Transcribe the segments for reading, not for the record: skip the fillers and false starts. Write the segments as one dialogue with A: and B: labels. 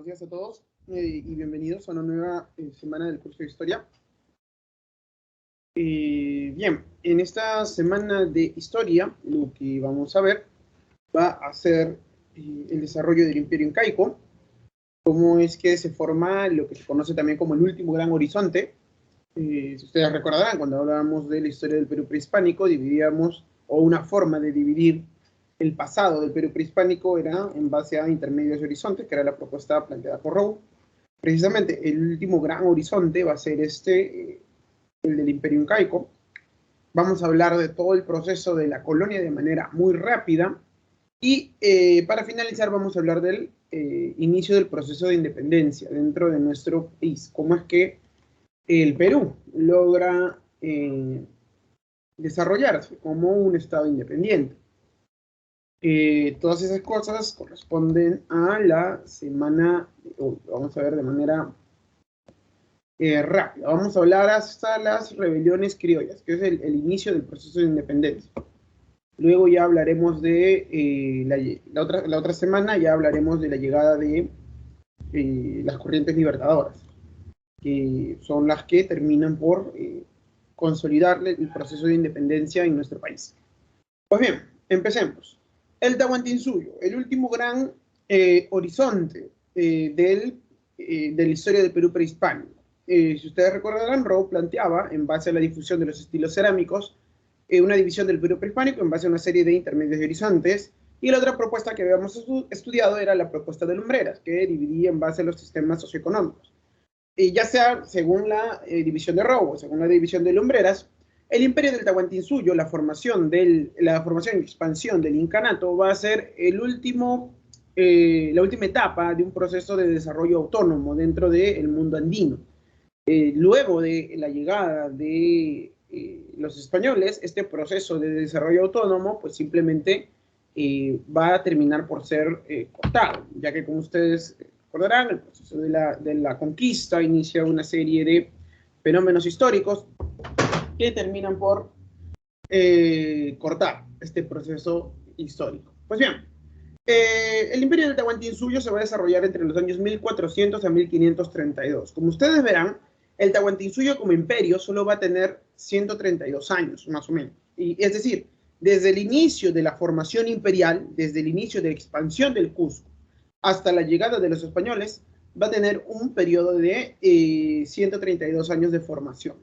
A: Buenos días a todos y bienvenidos a una nueva semana del curso de Historia. Bien, en esta semana de Historia lo que vamos a ver va a ser el desarrollo del Imperio Incaico, cómo es que se forma lo que se conoce también como el último gran horizonte. Si ustedes recordarán, cuando hablábamos de la historia del Perú prehispánico, dividíamos, o una forma de dividir el pasado del Perú prehispánico era en base a intermedios y horizontes, que era la propuesta planteada por Rowe. Precisamente el último gran horizonte va a ser el del Imperio Incaico. Vamos a hablar de todo el proceso de la colonia de manera muy rápida y para finalizar vamos a hablar del inicio del proceso de independencia dentro de nuestro país. Cómo es que el Perú logra desarrollarse como un estado independiente. Todas esas cosas corresponden a la semana de hoy. Vamos a ver de manera rápida. Vamos a hablar hasta las rebeliones criollas, que es el inicio del proceso de independencia. Luego ya hablaremos de la otra semana, ya hablaremos de la llegada de las corrientes libertadoras, que son las que terminan por consolidar el proceso de independencia en nuestro país. Pues bien, empecemos. El Tahuantinsuyo, el último gran horizonte de la historia del Perú prehispánico. Si ustedes recordarán, Rowe planteaba, en base a la difusión de los estilos cerámicos, una división del Perú prehispánico en base a una serie de intermedios y horizontes, y la otra propuesta que habíamos estudiado era la propuesta de Lumbreras, que dividía en base a los sistemas socioeconómicos. Ya sea según la división de Rowe o según la división de Lumbreras, el imperio del Tahuantinsuyo, la formación y expansión del incanato, va a ser la última etapa de un proceso de desarrollo autónomo dentro del mundo andino. Luego de la llegada de los españoles, este proceso de desarrollo autónomo pues simplemente va a terminar por ser cortado, ya que como ustedes recordarán, el proceso de la conquista inicia una serie de fenómenos históricos que terminan por cortar este proceso histórico. Pues bien, el imperio del Tahuantinsuyo se va a desarrollar entre los años 1400 a 1532. Como ustedes verán, el Tahuantinsuyo como imperio solo va a tener 132 años, más o menos. Y, es decir, desde el inicio de la formación imperial, desde el inicio de la expansión del Cusco, hasta la llegada de los españoles, va a tener un periodo de 132 años de formación.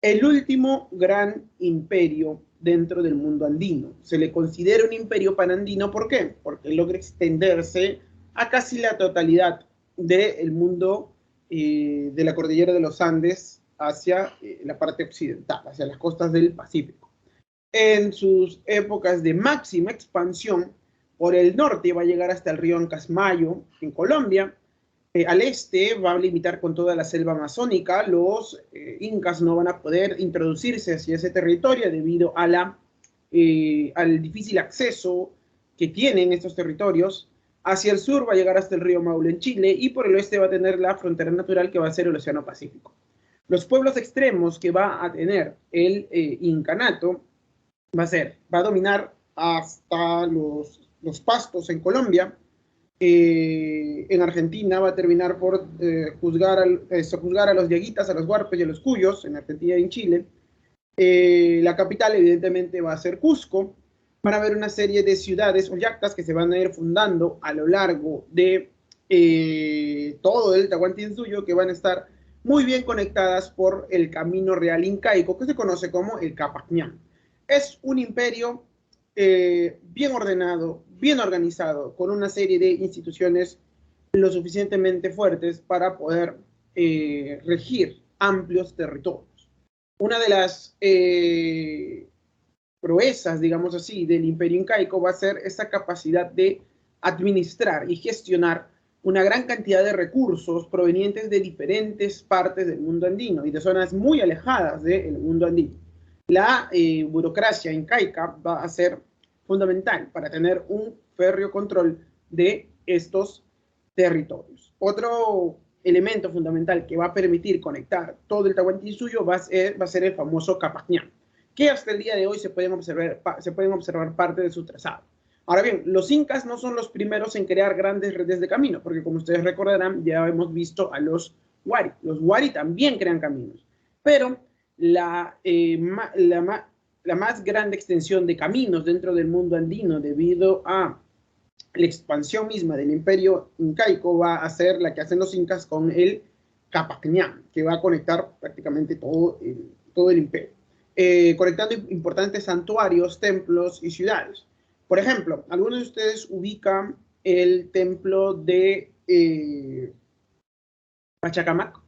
A: El último gran imperio dentro del mundo andino. Se le considera un imperio panandino, ¿por qué? Porque logra extenderse a casi la totalidad del mundo de la cordillera de los Andes hacia la parte occidental, hacia las costas del Pacífico. En sus épocas de máxima expansión, por el norte va a llegar hasta el río Ancasmayo, en Colombia. Al este va a limitar con toda la selva amazónica. Los incas no van a poder introducirse hacia ese territorio debido a al difícil acceso que tienen estos territorios. Hacia el sur va a llegar hasta el río Maule en Chile y por el oeste va a tener la frontera natural que va a ser el Océano Pacífico. Los pueblos extremos que va a tener el incanato va a dominar hasta los pastos en Colombia. En Argentina va a terminar por juzgar a los Diaguitas, a los Huarpes y a los Cuyos, en Argentina y en Chile. La capital evidentemente va a ser Cusco. Van a haber una serie de ciudades o yactas que se van a ir fundando a lo largo de todo el Tahuantinsuyo, que van a estar muy bien conectadas por el camino real incaico, que se conoce como el Capacñán. Es un imperio bien ordenado, bien organizado, con una serie de instituciones lo suficientemente fuertes para poder regir amplios territorios. Una de las proezas, digamos así, del imperio incaico va a ser esa capacidad de administrar y gestionar una gran cantidad de recursos provenientes de diferentes partes del mundo andino y de zonas muy alejadas del mundo andino. La burocracia incaica va a ser fundamental para tener un férreo control de estos territorios. Otro elemento fundamental que va a permitir conectar todo el Tahuantinsuyo va a ser el famoso Capacñán, que hasta el día de hoy se pueden observar parte de su trazado. Ahora bien, los incas no son los primeros en crear grandes redes de caminos, porque como ustedes recordarán, ya hemos visto a los wari. Los wari también crean caminos, pero la más grande extensión de caminos dentro del mundo andino debido a la expansión misma del imperio incaico va a ser la que hacen los incas con el Capacñán, que va a conectar prácticamente todo el imperio, conectando importantes santuarios, templos y ciudades. Por ejemplo, algunos de ustedes ubican el templo de Pachacamac.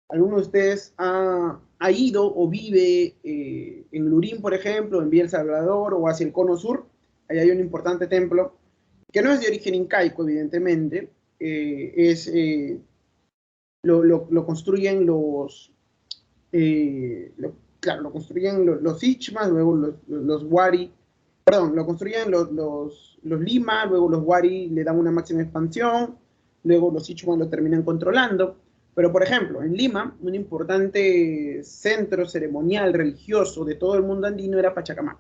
A: ¿Alguno de ustedes ha ido o vive en Lurín, por ejemplo, en Villa El Salvador o hacia el Cono Sur? Ahí hay un importante templo que no es de origen incaico, evidentemente. Lo construyen lo construyen los Ichmas, luego los Wari, perdón, lo construyen los Lima, luego los Wari le dan una máxima expansión, luego los Ichmas lo terminan controlando. Pero, por ejemplo, en Lima, un importante centro ceremonial religioso de todo el mundo andino era Pachacamac.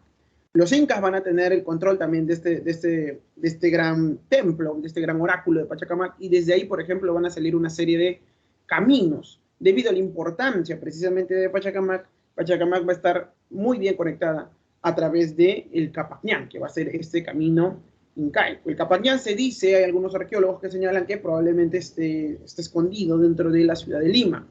A: Los incas van a tener el control también de este gran templo, de este gran oráculo de Pachacamac, y desde ahí, por ejemplo, van a salir una serie de caminos. Debido a la importancia precisamente de Pachacamac, Pachacamac va a estar muy bien conectada a través del Capacñán, que va a ser este camino incaico. El Capacñán se dice, hay algunos arqueólogos que señalan que probablemente esté escondido dentro de la ciudad de Lima.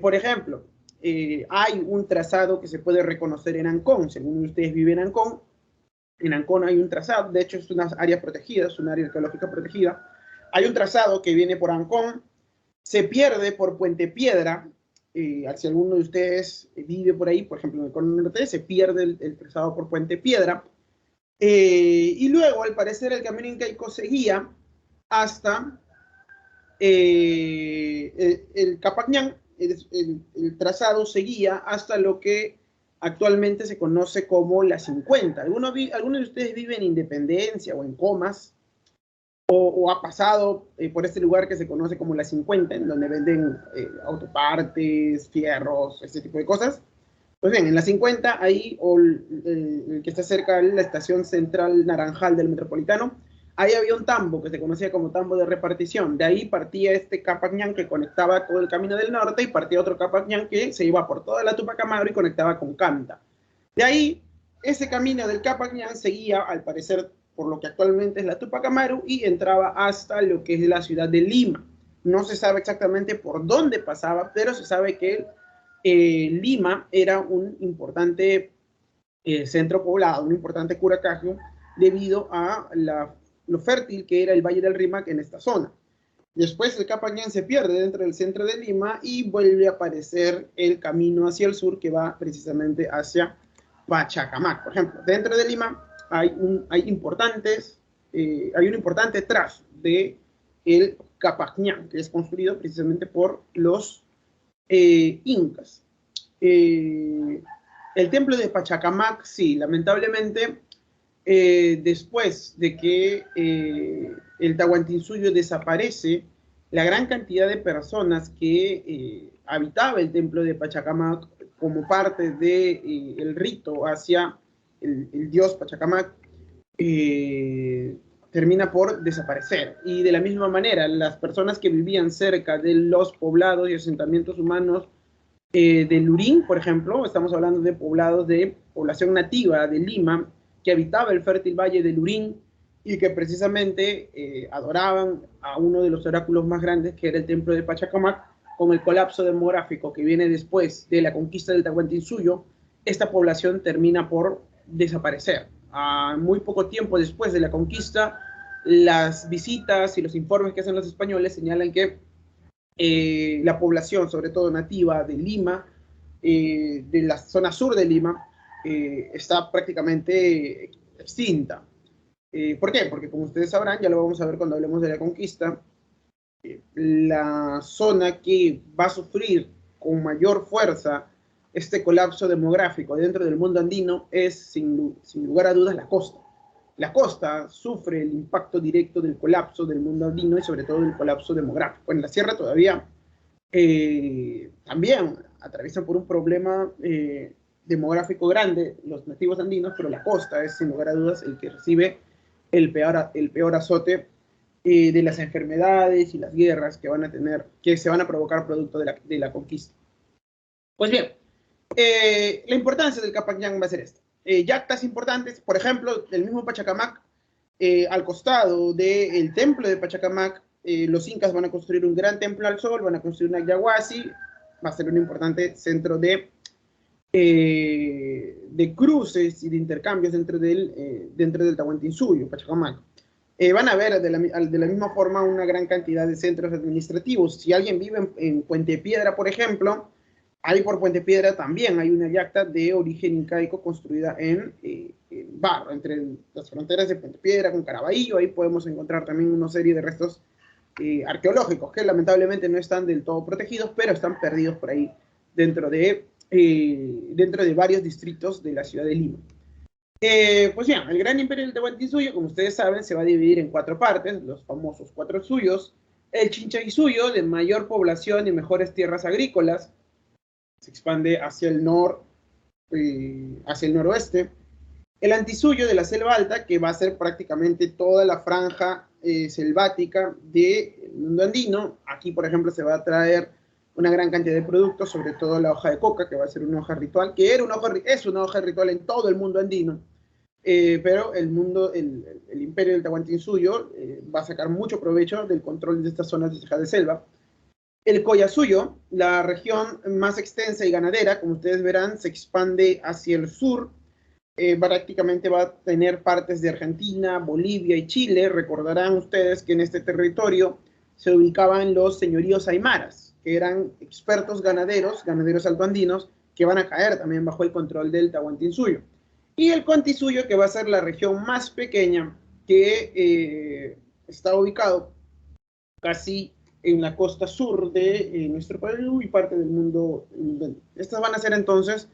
A: Por ejemplo, hay un trazado que se puede reconocer en Ancón. Según ustedes viven en Ancón hay un trazado, de hecho es una área protegida, es una área arqueológica protegida. Hay un trazado que viene por Ancón, se pierde por Puente Piedra. Si alguno de ustedes vive por ahí, por ejemplo en el Cono Norte, se pierde el trazado por Puente Piedra. Y luego, al parecer, el camino incaico seguía hasta el Capacñán. El trazado seguía hasta lo que actualmente se conoce como la 50. ¿Alguno de ustedes vive en Independencia o en Comas? O ha pasado por este lugar que se conoce como la 50, en donde venden autopartes, fierros, ese tipo de cosas. Pues bien, en la 50, ahí, el que está cerca de la estación central Naranjal del Metropolitano, ahí había un tambo que se conocía como tambo de repartición. De ahí partía este Capacñán que conectaba todo el camino del norte y partía otro Capacñán que se iba por toda la Tupac Amaru y conectaba con Canta. De ahí, ese camino del Capacñán seguía, al parecer, por lo que actualmente es la Tupac Amaru y entraba hasta lo que es la ciudad de Lima. No se sabe exactamente por dónde pasaba, pero se sabe que Lima era un importante centro poblado, un importante curacajo, debido a lo fértil que era el Valle del Rímac en esta zona. Después el Capacñán se pierde dentro del centro de Lima y vuelve a aparecer el camino hacia el sur que va precisamente hacia Pachacamac. Por ejemplo, dentro de Lima hay un importante trazo de el Capacñán, que es construido precisamente por los incas. El templo de Pachacamac, sí, lamentablemente, después de que el Tahuantinsuyo desaparece, la gran cantidad de personas que habitaba el templo de Pachacamac como parte del rito hacia el dios Pachacamac, termina por desaparecer. Y de la misma manera, las personas que vivían cerca de los poblados y asentamientos humanos de Lurín, por ejemplo, estamos hablando de poblados de población nativa de Lima, que habitaba el fértil valle de Lurín y que precisamente adoraban a uno de los oráculos más grandes, que era el templo de Pachacamac. Con el colapso demográfico que viene después de la conquista del Tahuantinsuyo, esta población termina por desaparecer. Muy poco tiempo después de la conquista, las visitas y los informes que hacen los españoles señalan que la población, sobre todo nativa de Lima, de la zona sur de Lima, está prácticamente extinta. ¿Por qué? Porque como ustedes sabrán, ya lo vamos a ver cuando hablemos de la conquista, la zona que va a sufrir con mayor fuerza este colapso demográfico dentro del mundo andino es, sin lugar a dudas, la costa. La costa sufre el impacto directo del colapso del mundo andino y sobre todo del colapso demográfico. En la sierra todavía también atraviesan por un problema demográfico grande, los nativos andinos, pero la costa es sin lugar a dudas el que recibe el peor azote de las enfermedades y las guerras que van a tener, que se van a provocar producto de la conquista. Pues bien, la importancia del Capac Yang va a ser esta. Yactas importantes, por ejemplo, el mismo Pachacamac, al costado del templo de Pachacamac, los incas van a construir un gran templo al sol, van a construir una yaguasi, va a ser un importante centro de cruces y de intercambios dentro del Tahuantinsuyo, Pachacamac. Van a ver de la misma forma una gran cantidad de centros administrativos. Si alguien vive en Puente Piedra, por ejemplo, ahí por Puente Piedra también hay una yacta de origen incaico construida en barro, entre las fronteras de Puente Piedra con Caraballo. Ahí podemos encontrar también una serie de restos arqueológicos que lamentablemente no están del todo protegidos, pero están perdidos por ahí dentro de varios distritos de la ciudad de Lima. Pues bien, el gran imperio del Tahuantinsuyo, como ustedes saben, se va a dividir en 4 partes, los famosos 4 suyos. El Chinchaysuyo, de mayor población y mejores tierras agrícolas, se expande hacia el noroeste. El Antisuyo, de la selva alta, que va a ser prácticamente toda la franja selvática del mundo andino. Aquí, por ejemplo, se va a traer una gran cantidad de productos, sobre todo la hoja de coca, que va a ser una hoja ritual, es una hoja ritual en todo el mundo andino, pero el imperio del Tahuantinsuyo va a sacar mucho provecho del control de estas zonas de selva. El Collasuyo, la región más extensa y ganadera, como ustedes verán, se expande hacia el sur, prácticamente va a tener partes de Argentina, Bolivia y Chile. Recordarán ustedes que en este territorio se ubicaban los señoríos aymaras, que eran expertos ganaderos altoandinos, que van a caer también bajo el control del Tahuantinsuyo. Y el Contisuyo, que va a ser la región más pequeña, que está ubicado casi en la costa sur de nuestro país y parte del mundo. Estas van a ser entonces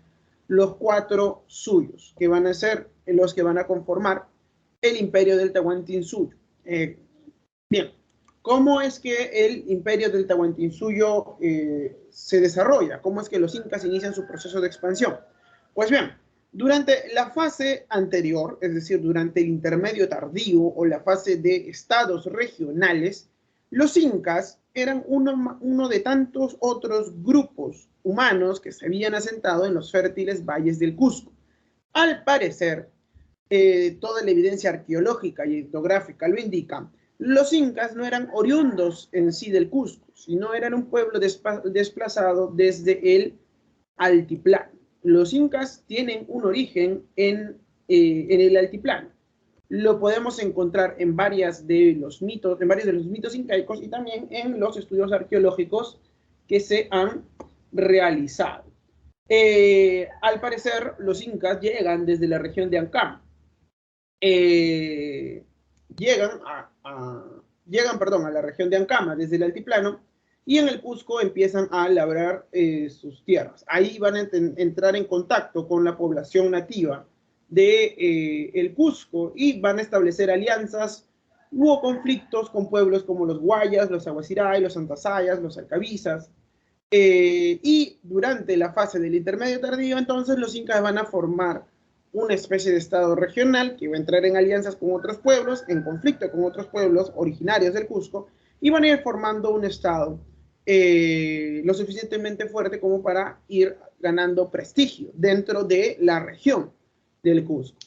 A: los 4 suyos, que van a ser los que van a conformar el imperio del Tahuantinsuyo. Bien, ¿cómo es que el imperio del Tahuantinsuyo se desarrolla? ¿Cómo es que los incas inician su proceso de expansión? Pues bien, durante la fase anterior, es decir, durante el intermedio tardío o la fase de estados regionales, los incas eran uno de tantos otros grupos humanos que se habían asentado en los fértiles valles del Cusco. Al parecer, toda la evidencia arqueológica y etnográfica lo indica, los incas no eran oriundos en sí del Cusco, sino eran un pueblo desplazado desde el altiplano. Los incas tienen un origen en el altiplano. Lo podemos encontrar en varios de los mitos incaicos y también en los estudios arqueológicos que se han realizado. Al parecer, los incas llegan desde la región de Ancam. Llegan a la región de Ancama desde el altiplano y en el Cusco empiezan a labrar sus tierras. Ahí van a entrar en contacto con la población nativa de el Cusco y van a establecer alianzas. Hubo conflictos con pueblos como los Guayas, los Aguasiray, los Antasayas, los Alcabizas, y durante la fase del intermedio tardío, entonces los incas van a formar una especie de estado regional que va a entrar en alianzas con otros pueblos, en conflicto con otros pueblos originarios del Cusco, y van a ir formando un estado lo suficientemente fuerte como para ir ganando prestigio dentro de la región del Cusco.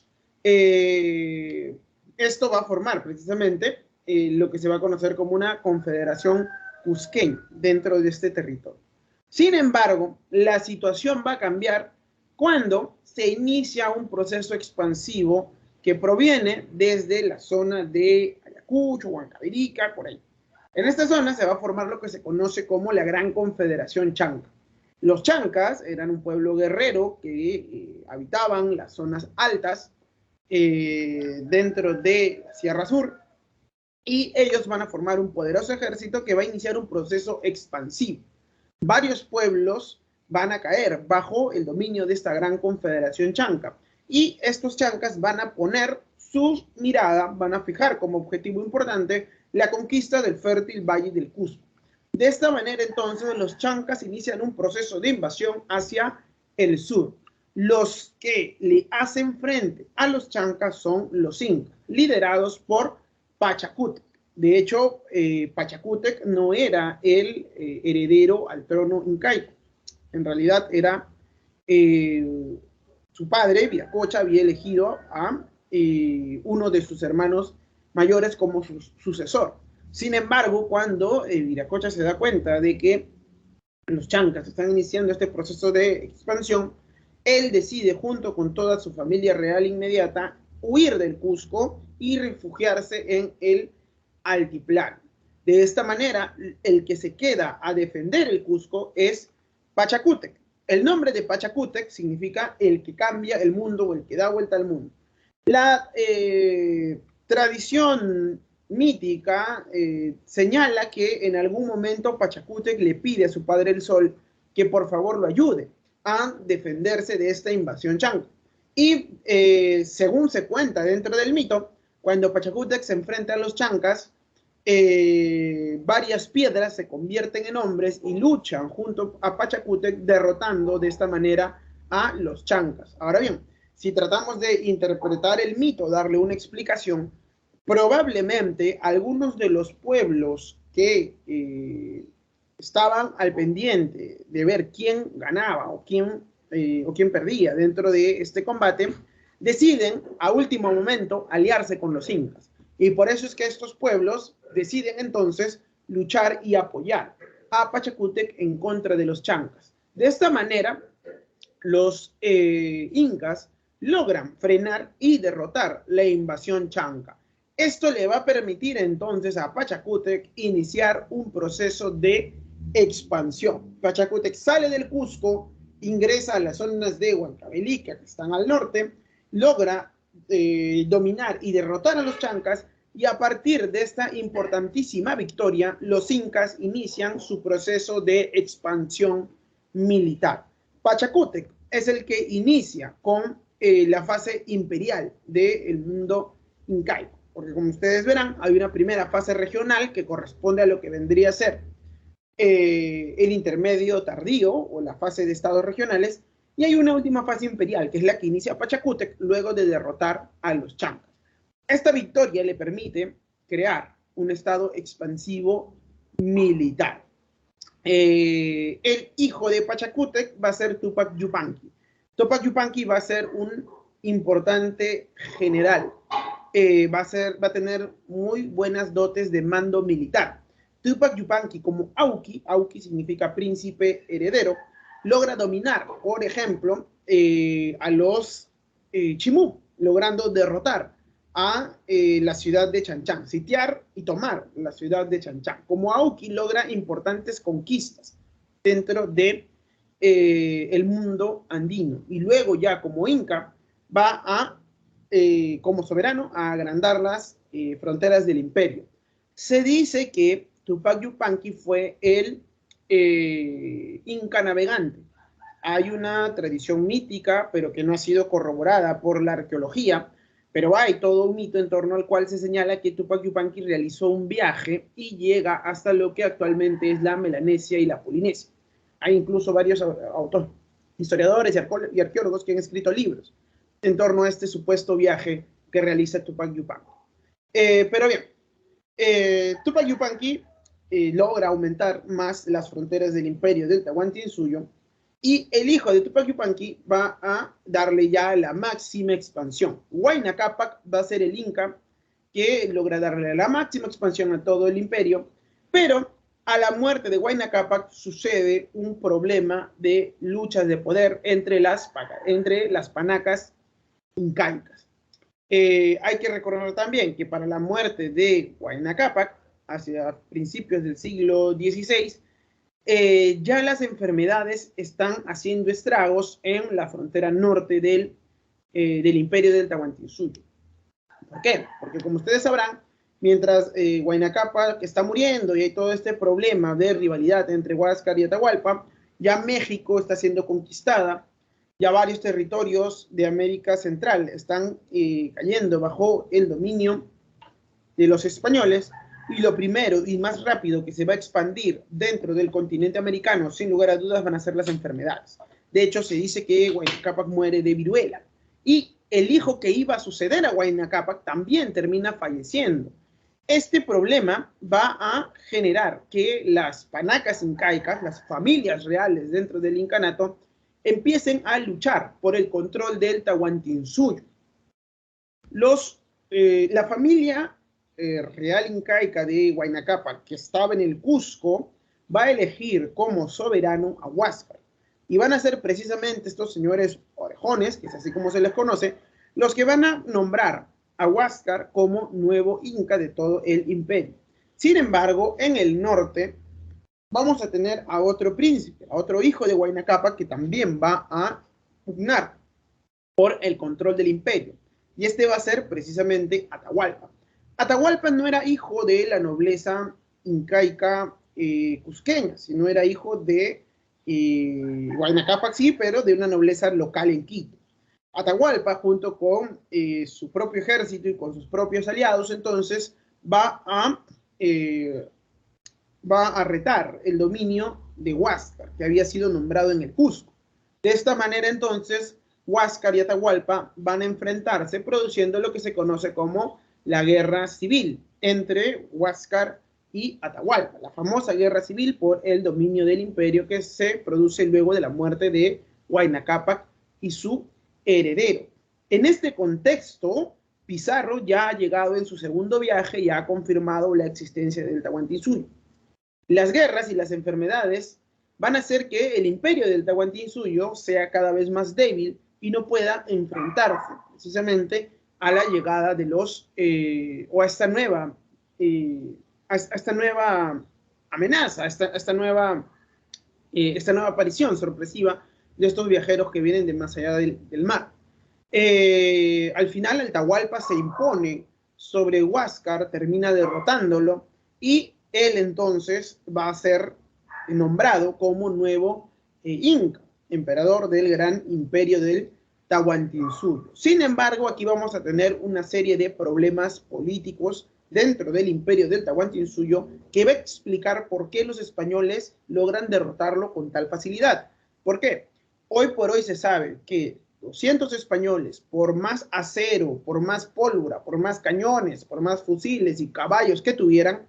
A: Esto va a formar precisamente lo que se va a conocer como una confederación cusqueña dentro de este territorio. Sin embargo, la situación va a cambiar cuando se inicia un proceso expansivo que proviene desde la zona de Ayacucho, Huancavelica, por ahí. En esta zona se va a formar lo que se conoce como la Gran Confederación Chanca. Los chancas eran un pueblo guerrero que habitaban las zonas altas dentro de Sierra Sur, y ellos van a formar un poderoso ejército que va a iniciar un proceso expansivo. Varios pueblos van a caer bajo el dominio de esta gran confederación chanca, y estos chancas van a poner su mirada, van a fijar como objetivo importante la conquista del fértil Valle del Cusco. De esta manera, entonces, los chancas inician un proceso de invasión hacia el sur. Los que le hacen frente a los chancas son los incas, liderados por Pachacútec. De hecho, Pachacútec no era el heredero al trono incaico. En realidad era su padre, Viracocha, había elegido a uno de sus hermanos mayores como su sucesor. Sin embargo, cuando Viracocha se da cuenta de que los chancas están iniciando este proceso de expansión, él decide, junto con toda su familia real inmediata, huir del Cusco y refugiarse en el altiplano. De esta manera, el que se queda a defender el Cusco es Pachacútec. El nombre de Pachacútec significa el que cambia el mundo o el que da vuelta al mundo. La tradición mítica señala que en algún momento Pachacútec le pide a su padre el Sol que por favor lo ayude a defenderse de esta invasión chanca. Y según se cuenta dentro del mito, cuando Pachacútec se enfrenta a los chancas, varias piedras se convierten en hombres y luchan junto a Pachacútec, derrotando de esta manera a los chancas. Ahora bien, si tratamos de interpretar el mito, darle una explicación, probablemente algunos de los pueblos que estaban al pendiente de ver quién ganaba o quién perdía dentro de este combate, deciden a último momento aliarse con los incas. Y por eso es que estos pueblos deciden entonces luchar y apoyar a Pachacútec en contra de los chancas. De esta manera, los incas logran frenar y derrotar la invasión chanca. Esto le va a permitir entonces a Pachacútec iniciar un proceso de expansión. Pachacútec sale del Cusco, ingresa a las zonas de Huancavelica, que están al norte, logra dominar y derrotar a los chancas, y a partir de esta importantísima victoria, los incas inician su proceso de expansión militar. Pachacútec es el que inicia con la fase imperial del mundo incaico, porque como ustedes verán, hay una primera fase regional que corresponde a lo que vendría a ser el intermedio tardío o la fase de estados regionales, y hay una última fase imperial, que es la que inicia Pachacútec luego de derrotar a los chancas. Esta victoria le permite crear un estado expansivo militar. El hijo de Pachacútec va a ser Tupac Yupanqui. Tupac Yupanqui va a ser un importante general. Va a tener muy buenas dotes de mando militar. Tupac Yupanqui, como Auqui significa príncipe heredero, logra dominar, por ejemplo, a los Chimú, logrando derrotar a la ciudad de Chanchán, sitiar y tomar la ciudad de Chanchán. Como Auqui logra importantes conquistas dentro de el mundo andino, y luego ya como Inca va a, como soberano, a agrandar las fronteras del imperio. Se dice que Tupac Yupanqui fue el Inca navegante. Hay una tradición mítica, pero que no ha sido corroborada por la arqueología, pero hay todo un mito en torno al cual se señala que Tupac Yupanqui realizó un viaje y llega hasta lo que actualmente es la Melanesia y la Polinesia. Hay incluso varios autores, historiadores y arqueólogos que han escrito libros en torno a este supuesto viaje que realiza Tupac Yupanqui. Pero bien, Tupac Yupanqui logra aumentar más las fronteras del imperio del Tahuantinsuyo, y el hijo de Tupac Yupanqui va a darle ya la máxima expansión. Huayna Cápac va a ser el inca que logra darle la máxima expansión a todo el imperio, pero a la muerte de Huayna Cápac sucede un problema de luchas de poder entre las panacas incaicas. Hay que recordar también que para la muerte de Huayna Cápac, hacia principios del siglo XVI, ya las enfermedades están haciendo estragos en la frontera norte del imperio del Tahuantinsuyo. ¿Por qué? Porque como ustedes sabrán, mientras Huayna Cápac está muriendo y hay todo este problema de rivalidad entre Huáscar y Atahualpa, ya México está siendo conquistada, ya varios territorios de América Central están cayendo bajo el dominio de los españoles, y lo primero y más rápido que se va a expandir dentro del continente americano, sin lugar a dudas, van a ser las enfermedades. De hecho, se dice que Huayna Cápac muere de viruela. Y el hijo que iba a suceder a Huayna Cápac también termina falleciendo. Este problema va a generar que las panacas incaicas, las familias reales dentro del incanato, empiecen a luchar por el control del Tahuantinsuyo. La familia real incaica de Huayna Cápac, que estaba en el Cusco, va a elegir como soberano a Huáscar. Y van a ser precisamente estos señores orejones, que es así como se les conoce, los que van a nombrar a Huáscar como nuevo inca de todo el imperio. Sin embargo, en el norte vamos a tener a otro príncipe, a otro hijo de Huayna Cápac, que también va a pugnar por el control del imperio. Y este va a ser precisamente Atahualpa. Atahualpa no era hijo de la nobleza incaica cusqueña, sino era hijo de Huayna Cápac, sí, pero de una nobleza local en Quito. Atahualpa, junto con su propio ejército y con sus propios aliados, entonces va a retar el dominio de Huáscar, que había sido nombrado en el Cusco. De esta manera, entonces, Huáscar y Atahualpa van a enfrentarse, produciendo lo que se conoce como la guerra civil entre Huáscar y Atahualpa, la famosa guerra civil por el dominio del imperio que se produce luego de la muerte de Huayna Cápac y su heredero. En este contexto, Pizarro ya ha llegado en su segundo viaje y ha confirmado la existencia del Tahuantinsuyo. Las guerras y las enfermedades van a hacer que el imperio del Tahuantinsuyo sea cada vez más débil y no pueda enfrentarse precisamente a la llegada de o a esta nueva amenaza, a esta nueva aparición sorpresiva de estos viajeros que vienen de más allá del mar. Al final, Atahualpa se impone sobre Huáscar, termina derrotándolo y él entonces va a ser nombrado como nuevo Inca, emperador del gran imperio del Tahuantinsuyo. Sin embargo, aquí vamos a tener una serie de problemas políticos dentro del imperio del Tahuantinsuyo que va a explicar por qué los españoles logran derrotarlo con tal facilidad. ¿Por qué? Hoy por hoy se sabe que 200 españoles, por más acero, por más pólvora, por más cañones, por más fusiles y caballos que tuvieran,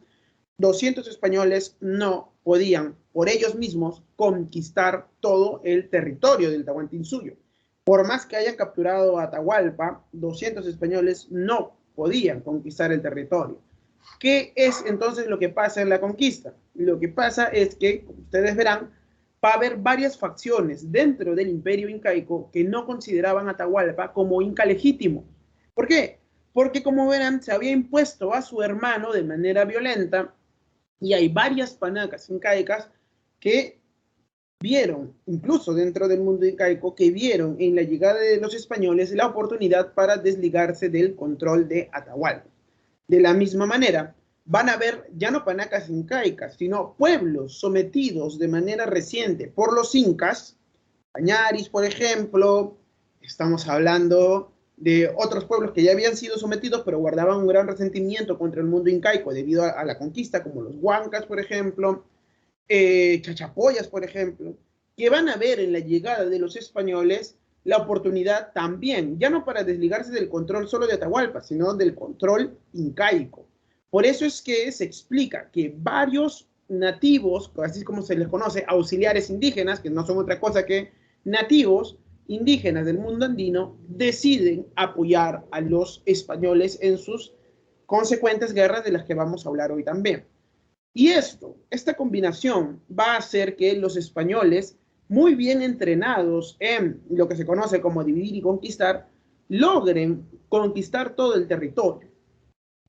A: 200 españoles no podían por ellos mismos conquistar todo el territorio del Tahuantinsuyo. Por más que hayan capturado a Atahualpa, 200 españoles no podían conquistar el territorio. ¿Qué es entonces lo que pasa en la conquista? Lo que pasa es que, como ustedes verán, va a haber varias facciones dentro del imperio incaico que no consideraban a Atahualpa como inca legítimo. ¿Por qué? Porque, como verán, se había impuesto a su hermano de manera violenta y hay varias panacas incaicas que vieron, incluso dentro del mundo incaico, que vieron en la llegada de los españoles la oportunidad para desligarse del control de Atahualpa. De la misma manera, van a haber ya no panacas incaicas, sino pueblos sometidos de manera reciente por los incas, Cañaris, por ejemplo, estamos hablando de otros pueblos que ya habían sido sometidos, pero guardaban un gran resentimiento contra el mundo incaico debido a la conquista, como los huancas, por ejemplo, chachapoyas, por ejemplo, que van a ver en la llegada de los españoles la oportunidad también, ya no para desligarse del control solo de Atahualpa, sino del control incaico. Por eso es que se explica que varios nativos, así como se les conoce, auxiliares indígenas, que no son otra cosa que nativos indígenas del mundo andino, deciden apoyar a los españoles en sus consecuentes guerras de las que vamos a hablar hoy también. Y esta combinación va a hacer que los españoles, muy bien entrenados en lo que se conoce como dividir y conquistar, logren conquistar todo el territorio.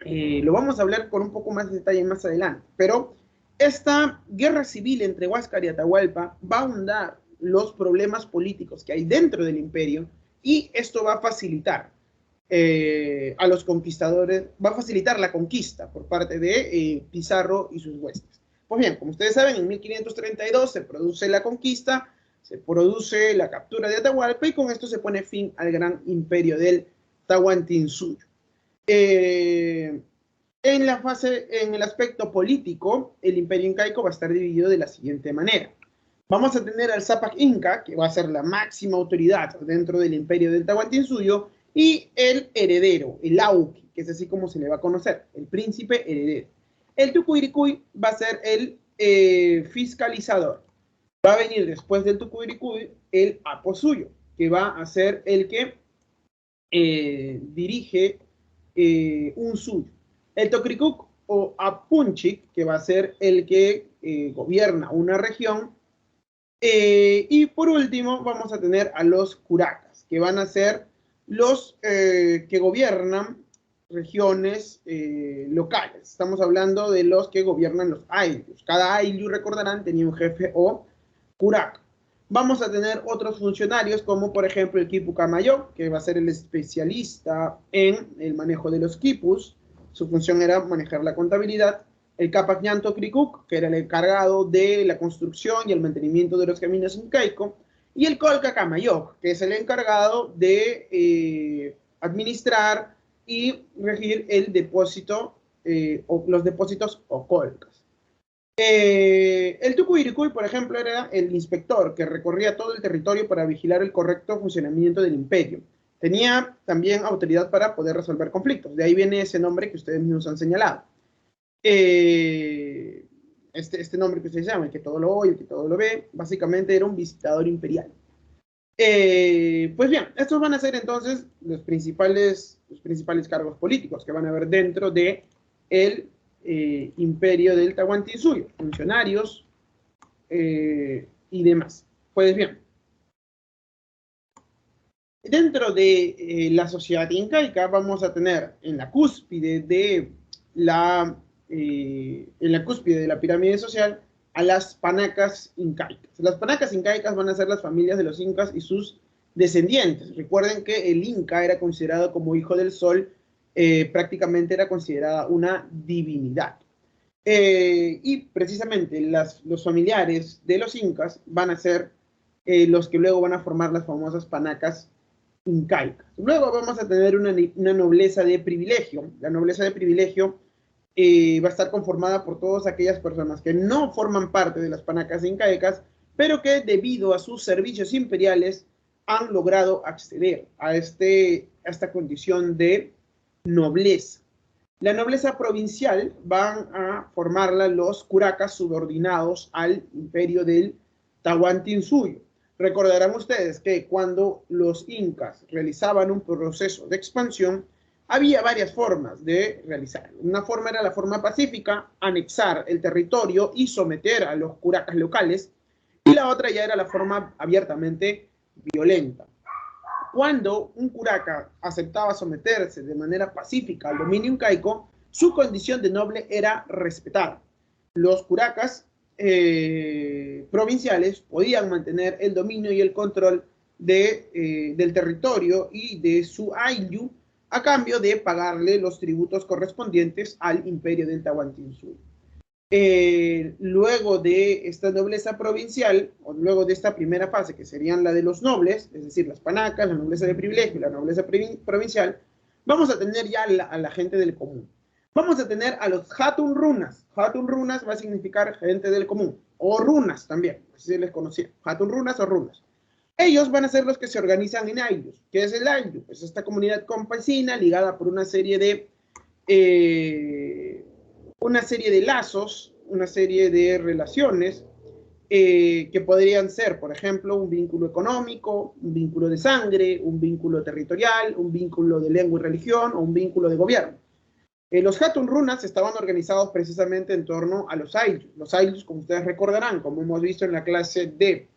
A: Lo vamos a hablar con un poco más de detalle más adelante, pero esta guerra civil entre Huáscar y Atahualpa va a ahondar los problemas políticos que hay dentro del imperio y esto va a facilitar a los conquistadores, va a facilitar la conquista por parte de Pizarro y sus huestes. Pues bien, como ustedes saben, en 1532 se produce la conquista, se produce la captura de Atahualpa y con esto se pone fin al gran imperio del Tahuantinsuyo. En el aspecto político, el imperio incaico va a estar dividido de la siguiente manera. Vamos a tener al Zapac Inca, que va a ser la máxima autoridad dentro del imperio del Tahuantinsuyo, y el heredero, el Auqui, que es así como se le va a conocer, el príncipe heredero. El Tucuiricuy va a ser el fiscalizador. Va a venir después del Tucuiricuy el Aposuyo, que va a ser el que dirige un suyo. El Tocricuc o Apunchic, que va a ser el que gobierna una región. Y por último vamos a tener a los curacas, que van a ser los que gobiernan regiones locales. Estamos hablando de los que gobiernan los ayllus. Cada ayllu, recordarán, tenía un jefe o curaca. Vamos a tener otros funcionarios, como por ejemplo el Quipu Camayo, que va a ser el especialista en el manejo de los quipus. Su función era manejar la contabilidad. El Capac Ñanto Cricuk, que era el encargado de la construcción y el mantenimiento de los caminos incaico. Y el Colca Camayo, que es el encargado de administrar y regir el depósito, o los depósitos o colcas. El Tucuiricuy, por ejemplo, era el inspector que recorría todo el territorio para vigilar el correcto funcionamiento del imperio. Tenía también autoridad para poder resolver conflictos. De ahí viene ese nombre que ustedes mismos han señalado. Este nombre que ustedes llaman, el que todo lo oye, el que todo lo ve, básicamente era un visitador imperial. Pues bien, estos van a ser entonces los principales cargos políticos que van a haber dentro de el imperio del Tahuantinsuyo, funcionarios y demás. Pues bien, dentro de la sociedad incaica vamos a tener en la cúspide de la pirámide social a las panacas incaicas. Las panacas incaicas van a ser las familias de los incas y sus descendientes. Recuerden que el inca era considerado como hijo del sol, prácticamente era considerada una divinidad. Y precisamente los familiares de los incas van a ser los que luego van a formar las famosas panacas incaicas. Luego vamos a tener una nobleza de privilegio. La nobleza de privilegio va a estar conformada por todas aquellas personas que no forman parte de las panacas incaicas, pero que debido a sus servicios imperiales han logrado acceder a esta condición de nobleza. La nobleza provincial van a formarla los curacas subordinados al imperio del Tahuantinsuyo. Recordarán ustedes que cuando los incas realizaban un proceso de expansión, había varias formas de realizarlo. Una forma era la forma pacífica, anexar el territorio y someter a los curacas locales, y la otra ya era la forma abiertamente violenta. Cuando un curaca aceptaba someterse de manera pacífica al dominio incaico, su condición de noble era respetada. Los curacas provinciales podían mantener el dominio y el control del territorio y de su ayllu a cambio de pagarle los tributos correspondientes al imperio del Tahuantinsuyo. Luego de esta nobleza provincial, o luego de esta primera fase, que serían la de los nobles, es decir, las panacas, la nobleza de privilegio y la nobleza provincial, vamos a tener ya a la gente del común. Vamos a tener a los Hatun Runas. Hatun Runas va a significar gente del común, o runas también, así se les conocía, Hatun Runas o runas. Ellos van a ser los que se organizan en ayllus. ¿Qué es el ayllu? Pues esta comunidad campesina ligada por una serie de lazos, una serie de relaciones que podrían ser, por ejemplo, un vínculo económico, un vínculo de sangre, un vínculo territorial, un vínculo de lengua y religión o un vínculo de gobierno. Los Hatun Runas estaban organizados precisamente en torno a los ayllus. Los ayllus, como ustedes recordarán, como hemos visto en la clase de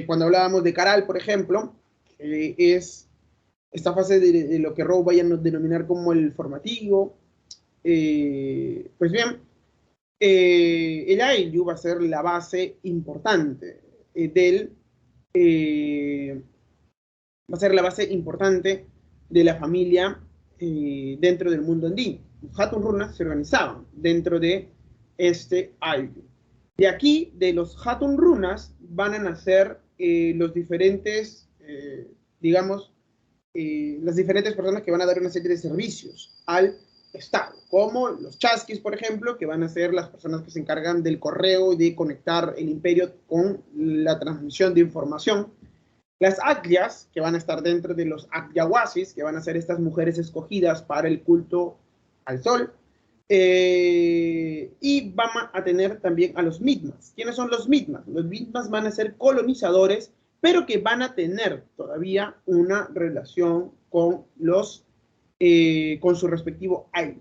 A: cuando hablábamos de Caral, por ejemplo, es esta fase de lo que Rowe vaya a denominar como el formativo. Pues bien, el ayllu va a ser la base importante va a ser la base importante de la familia dentro del mundo andino. Los Hatun Runas se organizaban dentro de este ayllu. De aquí, de los Hatun Runas, van a nacer los diferentes, las diferentes personas que van a dar una serie de servicios al Estado, como los chasquis, por ejemplo, que van a ser las personas que se encargan del correo y de conectar el imperio con la transmisión de información. Las aglias, que van a estar dentro de los agyawasis, que van a ser estas mujeres escogidas para el culto al sol. Y van a tener también a los mitmas. ¿Quiénes son los mitmas? Los mitmas van a ser colonizadores, pero que van a tener todavía una relación con con su respectivo Ainu.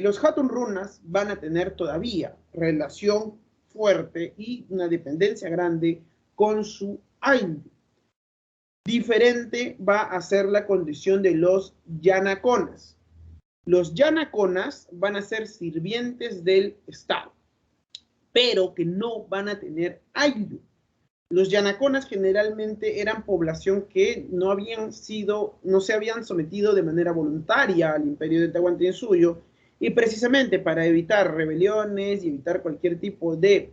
A: Los Hatun Runas van a tener todavía relación fuerte y una dependencia grande con su Ainu. Diferente va a ser la condición de los Yanaconas. Los Yanaconas van a ser sirvientes del Estado, pero que no van a tener Ainu. Los Yanaconas generalmente eran población que no se habían sometido de manera voluntaria al imperio de Tahuantinsuyo, y precisamente para evitar rebeliones y evitar cualquier tipo de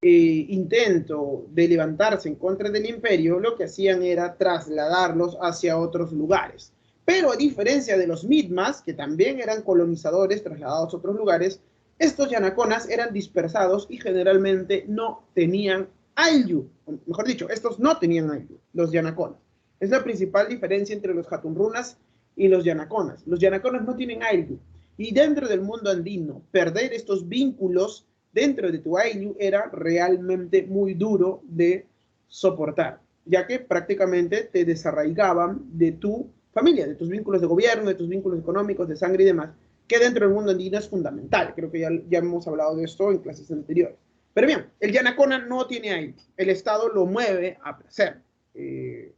A: intento de levantarse en contra del imperio, lo que hacían era trasladarlos hacia otros lugares. Pero a diferencia de los Mitmas, que también eran colonizadores trasladados a otros lugares, estos Yanaconas eran dispersados y generalmente no tenían Ayllu. Mejor dicho, estos no tenían Ayllu, los Yanaconas. Es la principal diferencia entre los Hatun Runas y los Yanaconas. Los Yanaconas no tienen Ayllu. Y dentro del mundo andino, perder estos vínculos dentro de tu Ayllu era realmente muy duro de soportar, ya que prácticamente te desarraigaban de tu familia, de tus vínculos de gobierno, de tus vínculos económicos, de sangre y demás, que dentro del mundo andino es fundamental. Creo que ya hemos hablado de esto en clases anteriores. Pero bien, el Yanacona no tiene Ayllu. El Estado lo mueve a placer.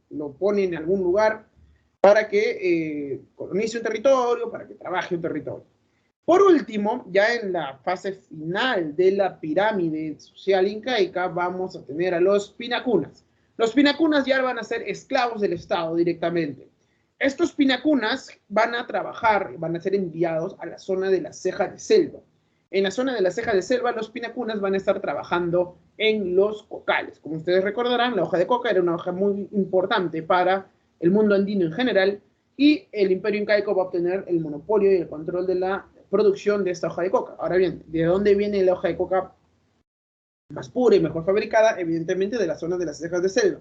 A: Lo pone en algún lugar para que colonice un territorio, para que trabaje un territorio. Por último, ya en la fase final de la pirámide social incaica, vamos a tener a los pinacunas. Los pinacunas ya van a ser esclavos del Estado directamente. Estos pinacunas van a trabajar, van a ser enviados a la zona de la ceja de selva. En la zona de la ceja de selva, los pinacunas van a estar trabajando en los cocales. Como ustedes recordarán, la hoja de coca era una hoja muy importante para el mundo andino en general, y el imperio incaico va a obtener el monopolio y el control de la producción de esta hoja de coca. Ahora bien, ¿de dónde viene la hoja de coca más pura y mejor fabricada? Evidentemente de la zona de las cejas de selva.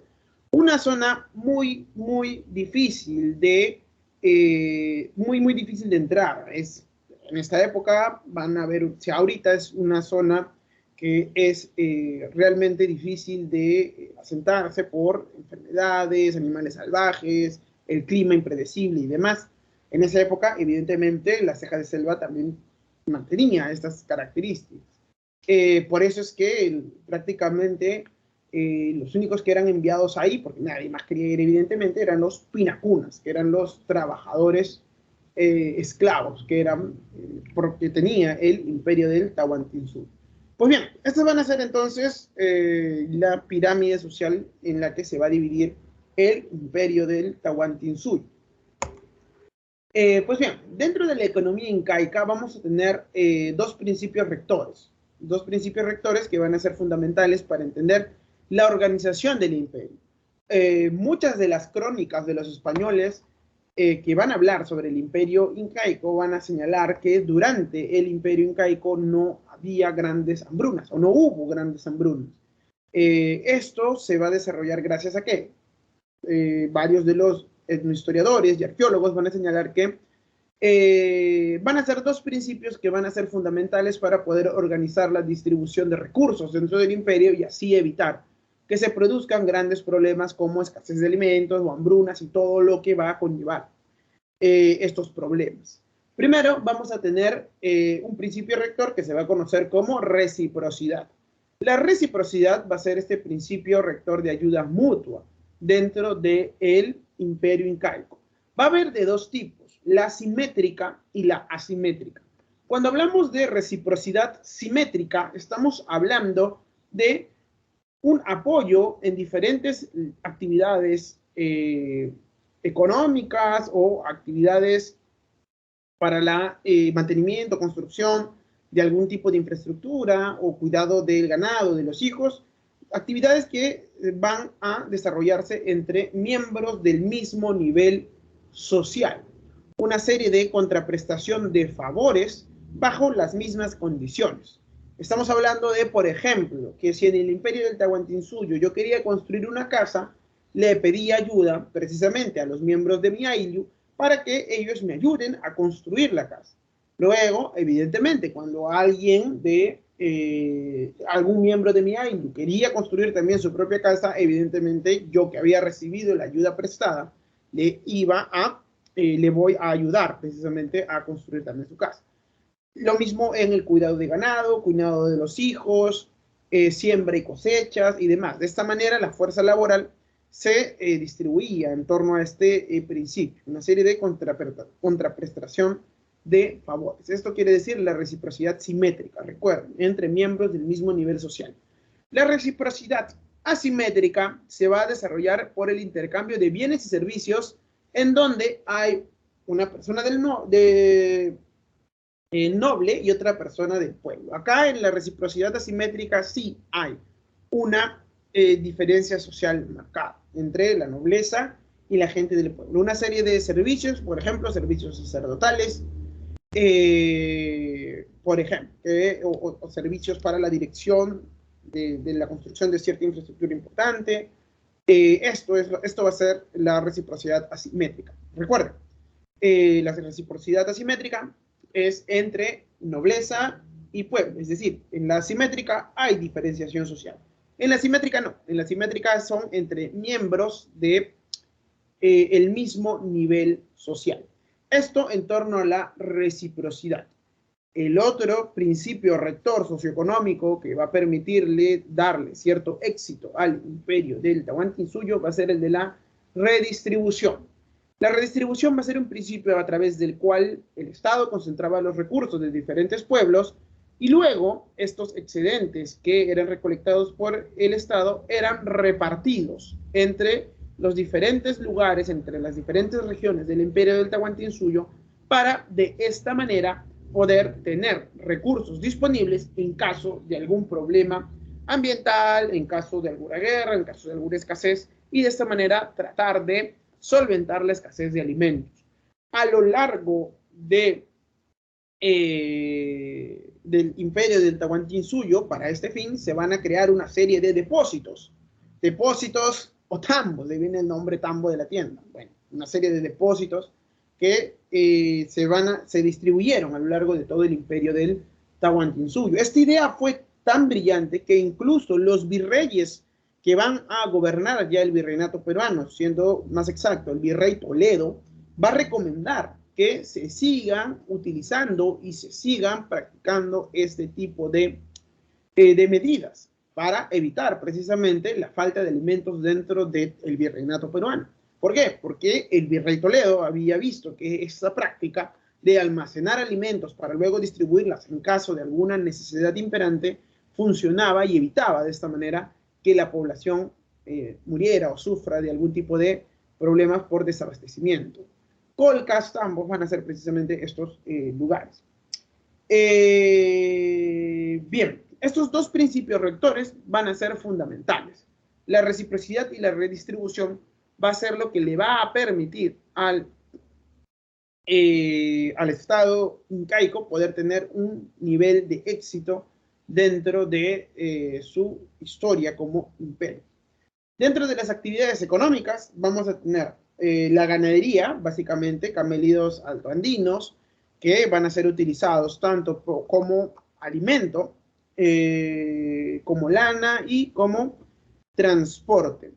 A: Una zona muy, muy difícil de entrar. En esta época van a ver, si ahorita es una zona que es realmente difícil de asentarse por enfermedades, animales salvajes, el clima impredecible y demás. En esa época, evidentemente, la ceja de selva también mantenía estas características. Por eso es que prácticamente los únicos que eran enviados ahí, porque nadie más quería ir, evidentemente, eran los pinacunas, que eran los trabajadores esclavos, que eran porque tenía el imperio del Tahuantinsuyo. Pues bien, estas van a ser entonces la pirámide social en la que se va a dividir el imperio del Tahuantinsuyo. Pues bien, dentro de la economía incaica vamos a tener dos principios rectores que van a ser fundamentales para entender la organización del imperio. Muchas de las crónicas de los españoles que van a hablar sobre el imperio incaico van a señalar que durante el imperio incaico no había grandes hambrunas, o no hubo grandes hambrunas. Esto se va a desarrollar gracias a que varios de los etnohistoriadores y arqueólogos van a señalar que van a ser dos principios que van a ser fundamentales para poder organizar la distribución de recursos dentro del imperio y así evitar que se produzcan grandes problemas como escasez de alimentos o hambrunas y todo lo que va a conllevar estos problemas. Primero vamos a tener un principio rector que se va a conocer como reciprocidad. La reciprocidad va a ser este principio rector de ayuda mutua dentro del imperio incaico. Va a haber de dos tipos, la simétrica y la asimétrica. Cuando hablamos de reciprocidad simétrica, estamos hablando de un apoyo en diferentes actividades económicas o actividades para el mantenimiento, construcción de algún tipo de infraestructura o cuidado del ganado, de los hijos, actividades que van a desarrollarse entre miembros del mismo nivel social. una serie de contraprestación de favores bajo las mismas condiciones. Estamos hablando de, por ejemplo, que si en el imperio del Tahuantinsuyo yo quería construir una casa, le pedí ayuda precisamente a los miembros de mi Ayllu para que ellos me ayuden a construir la casa. Luego, evidentemente, cuando alguien de algún miembro de mi Ayllu quería construir también su propia casa, evidentemente yo que había recibido la ayuda prestada, le voy a ayudar precisamente a construir también su casa. Lo mismo en el cuidado de ganado, cuidado de los hijos, siembra y cosechas y demás. De esta manera la fuerza laboral se distribuía en torno a este principio, una serie de contraprestación de favores. Esto quiere decir la reciprocidad simétrica, recuerden, entre miembros del mismo nivel social. La reciprocidad asimétrica se va a desarrollar por el intercambio de bienes y servicios en donde hay una persona noble y otra persona del pueblo. Acá en la reciprocidad asimétrica sí hay una diferencia social marcada entre la nobleza y la gente del pueblo. Una serie de servicios, por ejemplo, servicios sacerdotales, por ejemplo, o servicios para la dirección de la construcción de cierta infraestructura importante. Esto va a ser la reciprocidad asimétrica. Recuerden, la reciprocidad asimétrica es entre nobleza y pueblo, es decir, en la asimétrica hay diferenciación social. En la simétrica no, en la simétrica son entre miembros de el mismo nivel social. Esto en torno a la reciprocidad. El otro principio rector socioeconómico que va a permitirle darle cierto éxito al imperio del Tahuantinsuyo va a ser el de la redistribución. La redistribución va a ser un principio a través del cual el Estado concentraba los recursos de diferentes pueblos y luego estos excedentes que eran recolectados por el Estado eran repartidos entre los diferentes lugares, entre las diferentes regiones del imperio del Tahuantinsuyo para de esta manera poder tener recursos disponibles en caso de algún problema ambiental, en caso de alguna guerra, en caso de alguna escasez y de esta manera tratar de solventar la escasez de alimentos. A lo largo del imperio del Tahuantinsuyo, para este fin, se van a crear una serie de depósitos o tambos, de viene el nombre tambo de la tienda. Bueno, una serie de depósitos que se distribuyeron a lo largo de todo el imperio del Tahuantinsuyo. Esta idea fue tan brillante que incluso los virreyes que van a gobernar ya el virreinato peruano, siendo más exacto, el virrey Toledo, va a recomendar que se sigan utilizando y se sigan practicando este tipo de medidas para evitar precisamente la falta de alimentos dentro del virreinato peruano. ¿Por qué? Porque el virrey Toledo había visto que esta práctica de almacenar alimentos para luego distribuirlas en caso de alguna necesidad imperante funcionaba y evitaba de esta manera que la población muriera o sufra de algún tipo de problemas por desabastecimiento. Colcas, tambos van a ser precisamente estos lugares. Bien, estos dos principios rectores van a ser fundamentales. La reciprocidad y la redistribución va a ser lo que le va a permitir al Estado incaico poder tener un nivel de éxito dentro de su historia como imperio. Dentro de las actividades económicas vamos a tener la ganadería, básicamente camélidos altoandinos, que van a ser utilizados tanto como alimento, como lana y como transporte.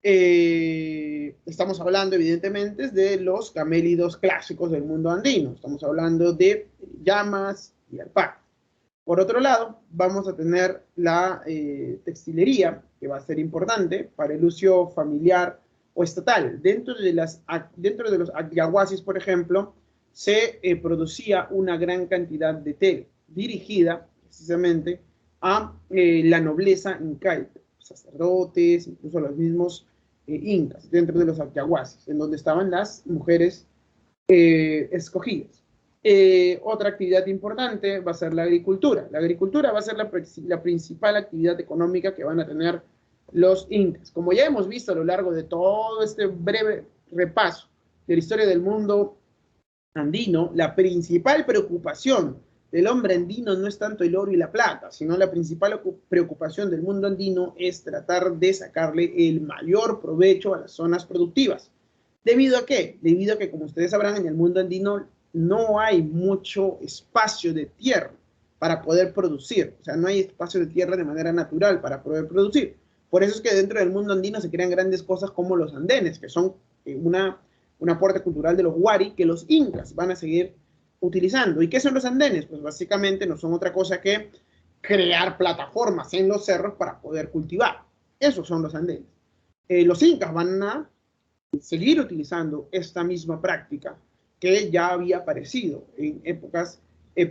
A: Estamos hablando evidentemente de los camélidos clásicos del mundo andino, estamos hablando de llamas y alpacas. Por otro lado, vamos a tener la textilería, que va a ser importante para el uso familiar o estatal. Dentro de los yaguasis, por ejemplo, se producía una gran cantidad de tela dirigida precisamente a la nobleza incaica, sacerdotes, incluso los mismos incas, dentro de los yaguasis, en donde estaban las mujeres escogidas. Otra actividad importante va a ser la agricultura. La agricultura va a ser la principal actividad económica que van a tener los incas. Como ya hemos visto a lo largo de todo este breve repaso de la historia del mundo andino, la principal preocupación del hombre andino no es tanto el oro y la plata, sino la principal preocupación del mundo andino es tratar de sacarle el mayor provecho a las zonas productivas. ¿Debido a qué? Debido a que, como ustedes sabrán, en el mundo andino no hay mucho espacio de tierra para poder producir. O sea, no hay espacio de tierra de manera natural para poder producir. Por eso es que dentro del mundo andino se crean grandes cosas como los andenes, que son una aporte cultural de los wari que los incas van a seguir utilizando. ¿Y qué son los andenes? Pues básicamente no son otra cosa que crear plataformas en los cerros para poder cultivar. Esos son los andenes. Los incas van a seguir utilizando esta misma práctica que ya había aparecido en épocas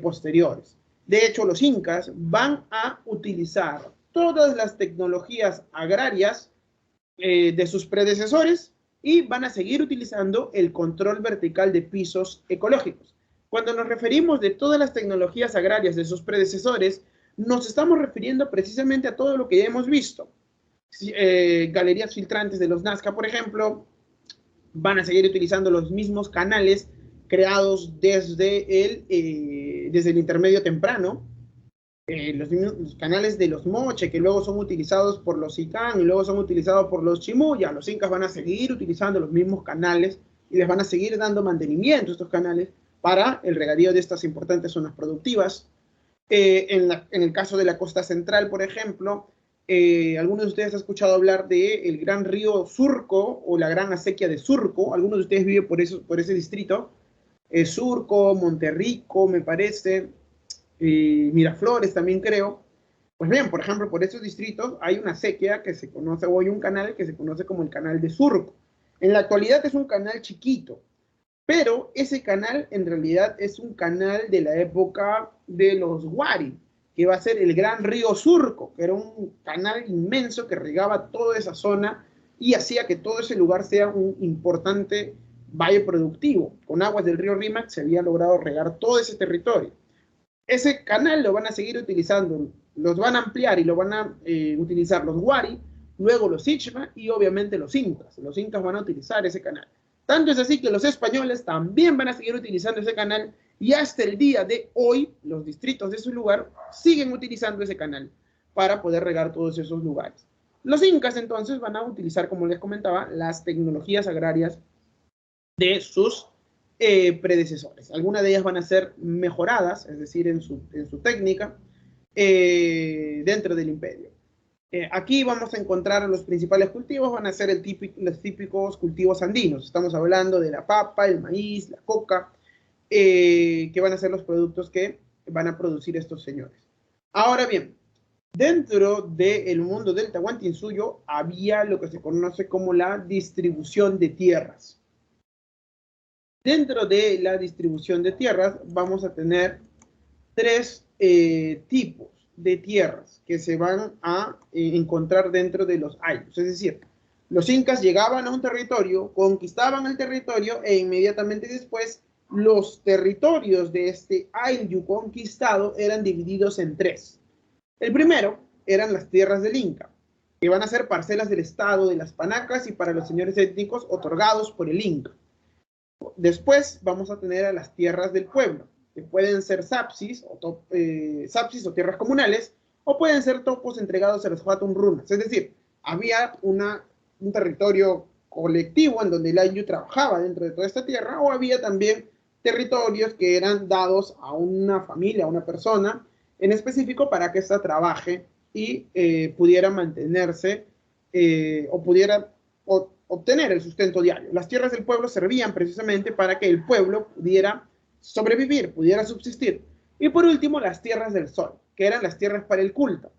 A: posteriores. De hecho, los incas van a utilizar todas las tecnologías agrarias de sus predecesores y van a seguir utilizando el control vertical de pisos ecológicos. Cuando nos referimos de todas las tecnologías agrarias de sus predecesores, nos estamos refiriendo precisamente a todo lo que ya hemos visto. Galerías filtrantes de los Nazca, por ejemplo, van a seguir utilizando los mismos canales creados desde el intermedio temprano, los canales de los Moche, que luego son utilizados por los Icán y luego son utilizados por los Chimuya. Los incas van a seguir utilizando los mismos canales y les van a seguir dando mantenimiento a estos canales para el regadío de estas importantes zonas productivas. En el caso de la costa central, por ejemplo, algunos de ustedes han escuchado hablar del gran río Surco o la gran acequia de Surco. Algunos de ustedes viven por ese distrito. Surco, Monterrico, me parece, Miraflores también creo. Pues bien, por ejemplo, por esos distritos hay una acequia que se conoce, o hay un canal que se conoce como el canal de Surco. En la actualidad es un canal chiquito, pero ese canal en realidad es un canal de la época de los Wari, que va a ser el gran río Surco, que era un canal inmenso que regaba toda esa zona y hacía que todo ese lugar sea un importante valle productivo. Con aguas del río Rímac se había logrado regar todo ese territorio. Ese canal lo van a seguir utilizando, los van a ampliar y lo van a utilizar los Wari, luego los Ichma y obviamente los Incas. Los Incas van a utilizar ese canal. Tanto es así que los españoles también van a seguir utilizando ese canal y hasta el día de hoy los distritos de su lugar siguen utilizando ese canal para poder regar todos esos lugares. Los incas entonces van a utilizar, como les comentaba, las tecnologías agrarias de sus predecesores. Algunas de ellas van a ser mejoradas, es decir, en su técnica, dentro del imperio. Aquí vamos a encontrar los principales cultivos, van a ser los típicos cultivos andinos. Estamos hablando de la papa, el maíz, la coca, que van a ser los productos que van a producir estos señores. Ahora bien, dentro del mundo del Tahuantinsuyo había lo que se conoce como la distribución de tierras. Dentro de la distribución de tierras vamos a tener tres tipos de tierras que se van a encontrar dentro de los ayllus. Es decir, los incas llegaban a un territorio, conquistaban el territorio e inmediatamente después los territorios de este ayllu conquistado eran divididos en tres. El primero eran las tierras del Inca, que van a ser parcelas del estado de las Panacas y para los señores étnicos otorgados por el Inca. Después vamos a tener a las tierras del pueblo, que pueden ser sapsis o tierras comunales, o pueden ser topos entregados a los Huatun Runas. Es decir, había un territorio colectivo en donde el ayllu trabajaba dentro de toda esta tierra, o había también territorios que eran dados a una familia, a una persona en específico para que ésta trabaje y pudiera mantenerse o pudiera obtener el sustento diario. Las tierras del pueblo servían precisamente para que el pueblo pudiera sobrevivir, pudiera subsistir. Y por último, las tierras del sol, que eran las tierras para el culto.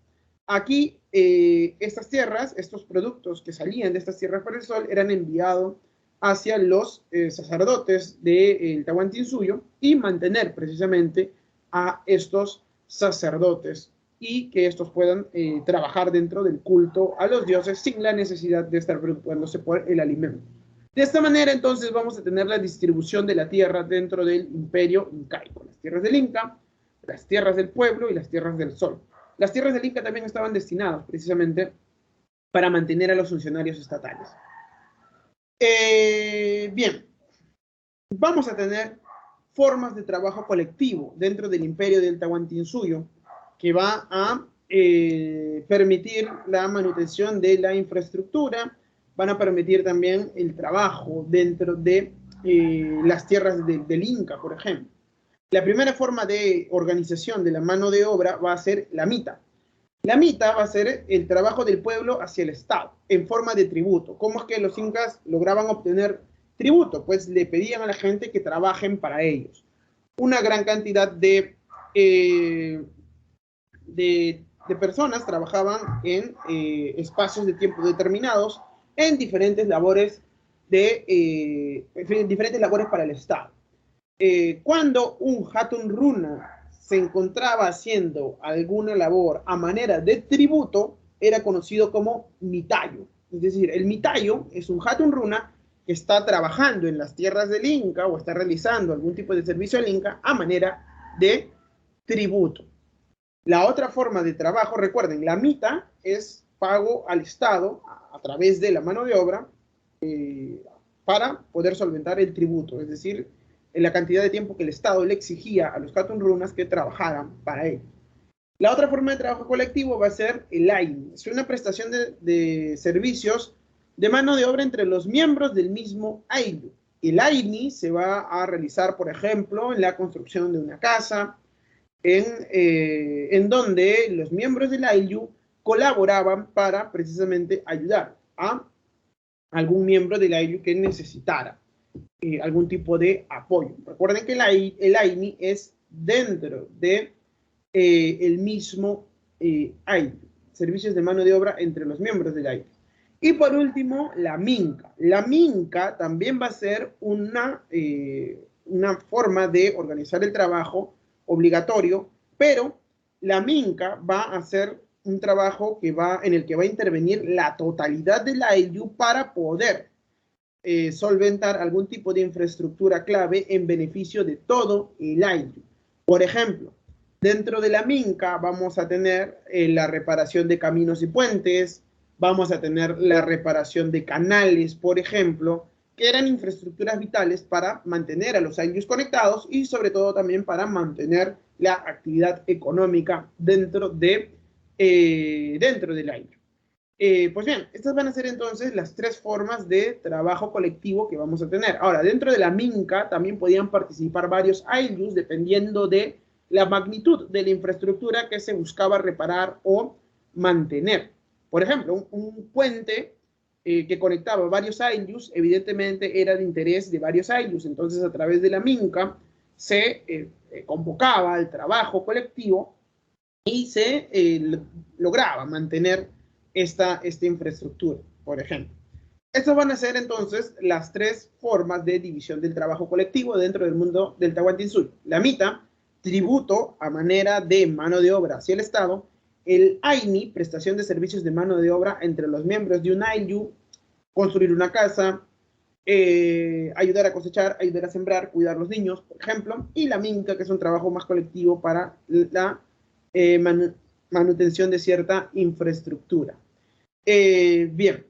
A: Aquí, estas tierras, estos productos que salían de estas tierras para el sol, eran enviados hacia los sacerdotes del Tahuantinsuyo y mantener precisamente a estos sacerdotes y que estos puedan trabajar dentro del culto a los dioses sin la necesidad de estar preocupándose por el alimento. De esta manera, entonces, vamos a tener la distribución de la tierra dentro del imperio incaico. Las tierras del Inca, las tierras del pueblo y las tierras del sol. Las tierras del Inca también estaban destinadas precisamente para mantener a los funcionarios estatales. Bien, vamos a tener formas de trabajo colectivo dentro del imperio del Tahuantinsuyo que va a permitir la manutención de la infraestructura, van a permitir también el trabajo dentro de las tierras del Inca, por ejemplo. La primera forma de organización de la mano de obra va a ser la mita. La mita va a ser el trabajo del pueblo hacia el Estado, en forma de tributo. ¿Cómo es que los incas lograban obtener tributo? Pues le pedían a la gente que trabajen para ellos. Una gran cantidad de personas trabajaban en espacios de tiempo determinados en diferentes labores para el Estado. Cuando un Hatun Runa se encontraba haciendo alguna labor a manera de tributo, era conocido como mitayo. Es decir, el mitayo es un Hatun Runa que está trabajando en las tierras del Inca o está realizando algún tipo de servicio al Inca a manera de tributo. La otra forma de trabajo, recuerden, la mita es pago al Estado a través de la mano de obra para poder solventar el tributo, es decir, en la cantidad de tiempo que el Estado le exigía a los Hatun Runas que trabajaran para él. La otra forma de trabajo colectivo va a ser el AINI. Es una prestación de servicios de mano de obra entre los miembros del mismo AINI. El AINI se va a realizar, por ejemplo, en la construcción de una casa, en donde los miembros del AINI colaboraban para precisamente ayudar a algún miembro del AINI que necesitara algún tipo de apoyo. Recuerden que el AINI es dentro de el mismo AINI, servicios de mano de obra entre los miembros del AINI. Y por último, la minca. La minca también va a ser una forma de organizar el trabajo obligatorio, pero la minca va a ser un trabajo en el que va a intervenir la totalidad del AINI para poder solventar algún tipo de infraestructura clave en beneficio de todo el AINI. Por ejemplo, dentro de la minca vamos a tener la reparación de caminos y puentes, vamos a tener la reparación de canales, por ejemplo, que eran infraestructuras vitales para mantener a los AINIs conectados y sobre todo también para mantener la actividad económica dentro del AINI. Pues bien, estas van a ser entonces las tres formas de trabajo colectivo que vamos a tener. Ahora, dentro de la minca también podían participar varios AINIs dependiendo de la magnitud de la infraestructura que se buscaba reparar o mantener. Por ejemplo, un puente que conectaba varios AINIs evidentemente era de interés de varios AINIs. Entonces, a través de la minca se convocaba el trabajo colectivo y se lograba mantener esta infraestructura, por ejemplo. Estas van a ser entonces las tres formas de división del trabajo colectivo dentro del mundo del Tahuantinsuyo. La mita, tributo a manera de mano de obra hacia el Estado. El AINI, prestación de servicios de mano de obra entre los miembros de un AINI, construir una casa, ayudar a cosechar, ayudar a sembrar, cuidar a los niños, por ejemplo. Y la minca, que es un trabajo más colectivo para la manutención de cierta infraestructura. Bien,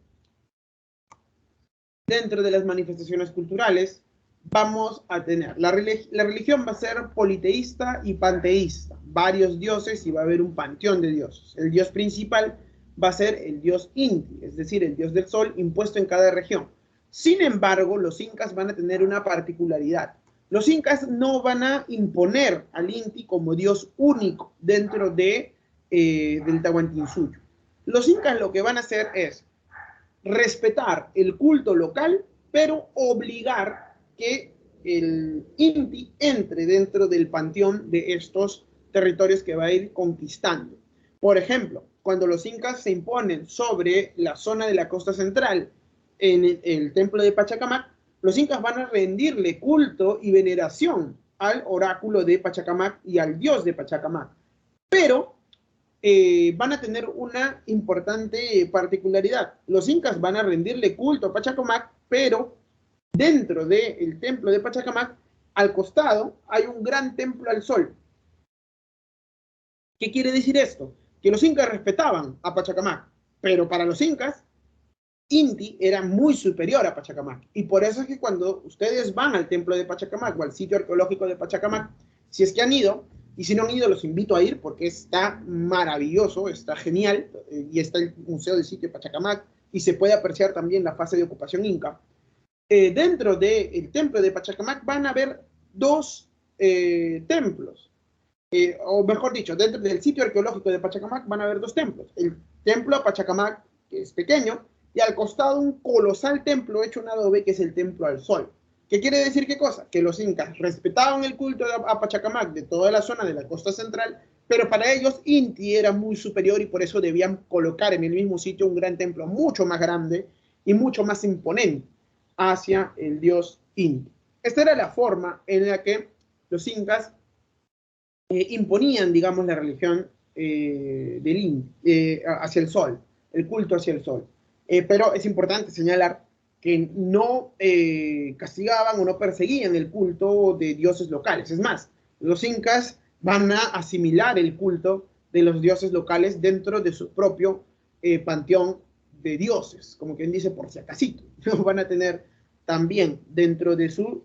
A: dentro de las manifestaciones culturales vamos a tener, la religión va a ser politeísta y panteísta, varios dioses y va a haber un panteón de dioses. El dios principal va a ser el dios Inti, es decir, el dios del sol impuesto en cada región. Sin embargo, los incas van a tener una particularidad. Los incas no van a imponer al Inti como dios único dentro del Tahuantinsuyo. Los incas lo que van a hacer es respetar el culto local, pero obligar que el Inti entre dentro del panteón de estos territorios que va a ir conquistando. Por ejemplo, cuando los incas se imponen sobre la zona de la costa central en el templo de Pachacamac, los incas van a rendirle culto y veneración al oráculo de Pachacamac y al dios de Pachacamac. Pero van a tener una importante particularidad. Los incas van a rendirle culto a Pachacamac, pero dentro del templo de Pachacamac, al costado, hay un gran templo al sol. ¿Qué quiere decir esto? Que los incas respetaban a Pachacamac, pero para los incas, Inti era muy superior a Pachacamac. Y por eso es que cuando ustedes van al templo de Pachacamac o al sitio arqueológico de Pachacamac, si es que han ido, y si no han ido, los invito a ir porque está maravilloso, está genial, y está el Museo del Sitio de Pachacamac, y se puede apreciar también la fase de ocupación inca. Dentro del templo de Pachacamac van a haber dos templos, o mejor dicho, dentro del sitio arqueológico de Pachacamac van a haber dos templos. El templo a Pachacamac, que es pequeño, y al costado un colosal templo hecho en adobe, que es el templo al sol. ¿Qué quiere decir qué cosa? Que los incas respetaban el culto a Pachacamac de toda la zona de la costa central, pero para ellos Inti era muy superior y por eso debían colocar en el mismo sitio un gran templo mucho más grande y mucho más imponente hacia el dios Inti. Esta era la forma en la que los incas imponían, digamos, la religión del Inti hacia el sol, el culto hacia el sol. Pero es importante señalar que no castigaban o no perseguían el culto de dioses locales. Es más, los incas van a asimilar el culto de los dioses locales dentro de su propio panteón de dioses, como quien dice por si acasito. Los van a tener también dentro de sus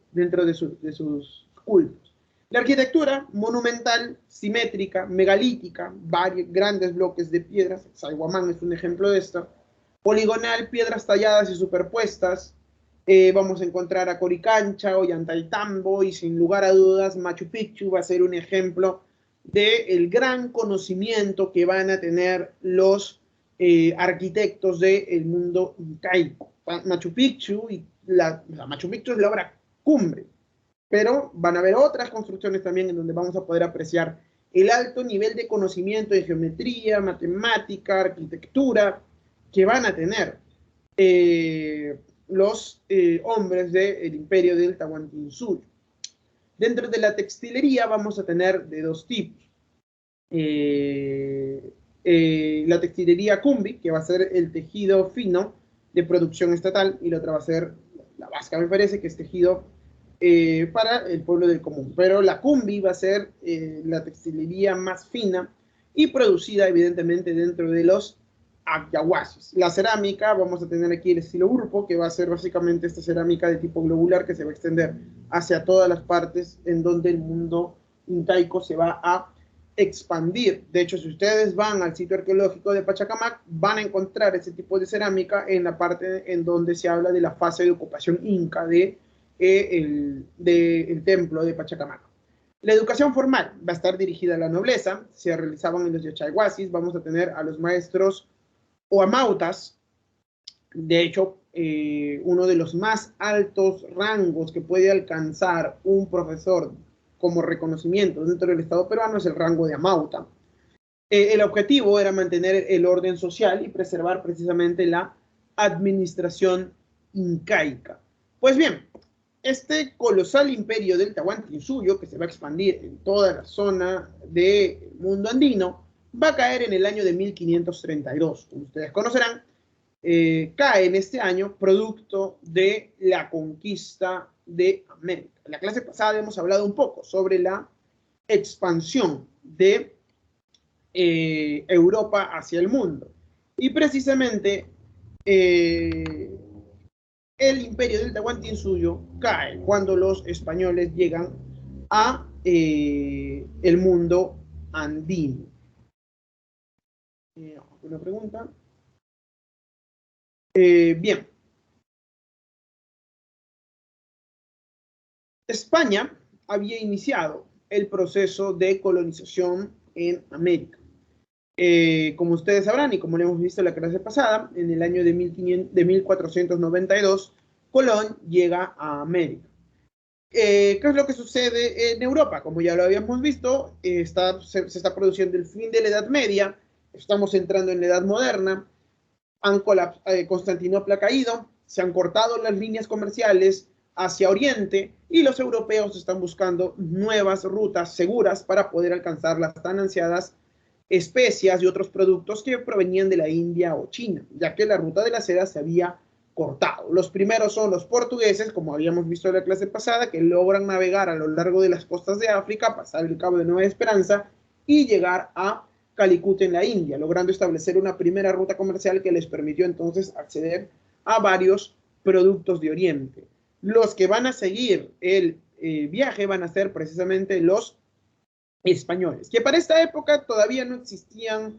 A: cultos. La arquitectura monumental, simétrica, megalítica, varios grandes bloques de piedras, Sacsayhuamán es un ejemplo de esto, poligonal, piedras talladas y superpuestas. Vamos a encontrar a Coricancha, Ollantaytambo, y sin lugar a dudas Machu Picchu va a ser un ejemplo del gran conocimiento que van a tener los arquitectos del mundo incaico. Machu Picchu, Machu Picchu es la obra cumbre, pero van a haber otras construcciones también en donde vamos a poder apreciar el alto nivel de conocimiento de geometría, matemática, arquitectura, que van a tener los hombres del imperio del Tahuantinsuyo. Dentro de la textilería vamos a tener de dos tipos. La textilería Cumbi, que va a ser el tejido fino de producción estatal, y la otra va a ser la vasca, me parece, que es tejido para el pueblo del común. Pero la Cumbi va a ser la textilería más fina y producida, evidentemente, dentro de los Yaguasis. La cerámica, vamos a tener aquí el estilo Urpo, que va a ser básicamente esta cerámica de tipo globular que se va a extender hacia todas las partes en donde el mundo incaico se va a expandir. De hecho, si ustedes van al sitio arqueológico de Pachacamac, van a encontrar ese tipo de cerámica en la parte en donde se habla de la fase de ocupación inca del templo de Pachacamac. La educación formal va a estar dirigida a la nobleza, se realizaban en los Yachaguasis, vamos a tener a los maestros o amautas. De hecho, uno de los más altos rangos que puede alcanzar un profesor como reconocimiento dentro del Estado peruano es el rango de amauta. El objetivo era mantener el orden social y preservar precisamente la administración incaica. Pues bien, este colosal imperio del Tahuantinsuyo, que se va a expandir en toda la zona del mundo andino, va a caer en el año de 1532. Como ustedes conocerán, cae en este año producto de la conquista de América. En la clase pasada hemos hablado un poco sobre la expansión de Europa hacia el mundo. Y precisamente el imperio del Tahuantinsuyo cae cuando los españoles llegan a el mundo andino. ¿Alguna pregunta? Bien. España había iniciado el proceso de colonización en América. Como ustedes sabrán y como lo hemos visto en la clase pasada, en el año de 1492, Colón llega a América. ¿Qué es lo que sucede en Europa? Como ya lo habíamos visto, se está produciendo el fin de la Edad Media, estamos entrando en la Edad Moderna, Constantinopla ha caído, se han cortado las líneas comerciales hacia Oriente y los europeos están buscando nuevas rutas seguras para poder alcanzar las tan ansiadas especias y otros productos que provenían de la India o China, ya que la ruta de la seda se había cortado. Los primeros son los portugueses, como habíamos visto en la clase pasada, que logran navegar a lo largo de las costas de África, pasar el Cabo de Nueva Esperanza y llegar a Calicut en la India, logrando establecer una primera ruta comercial que les permitió entonces acceder a varios productos de Oriente. Los que van a seguir el viaje van a ser precisamente los españoles, que para esta época todavía no existían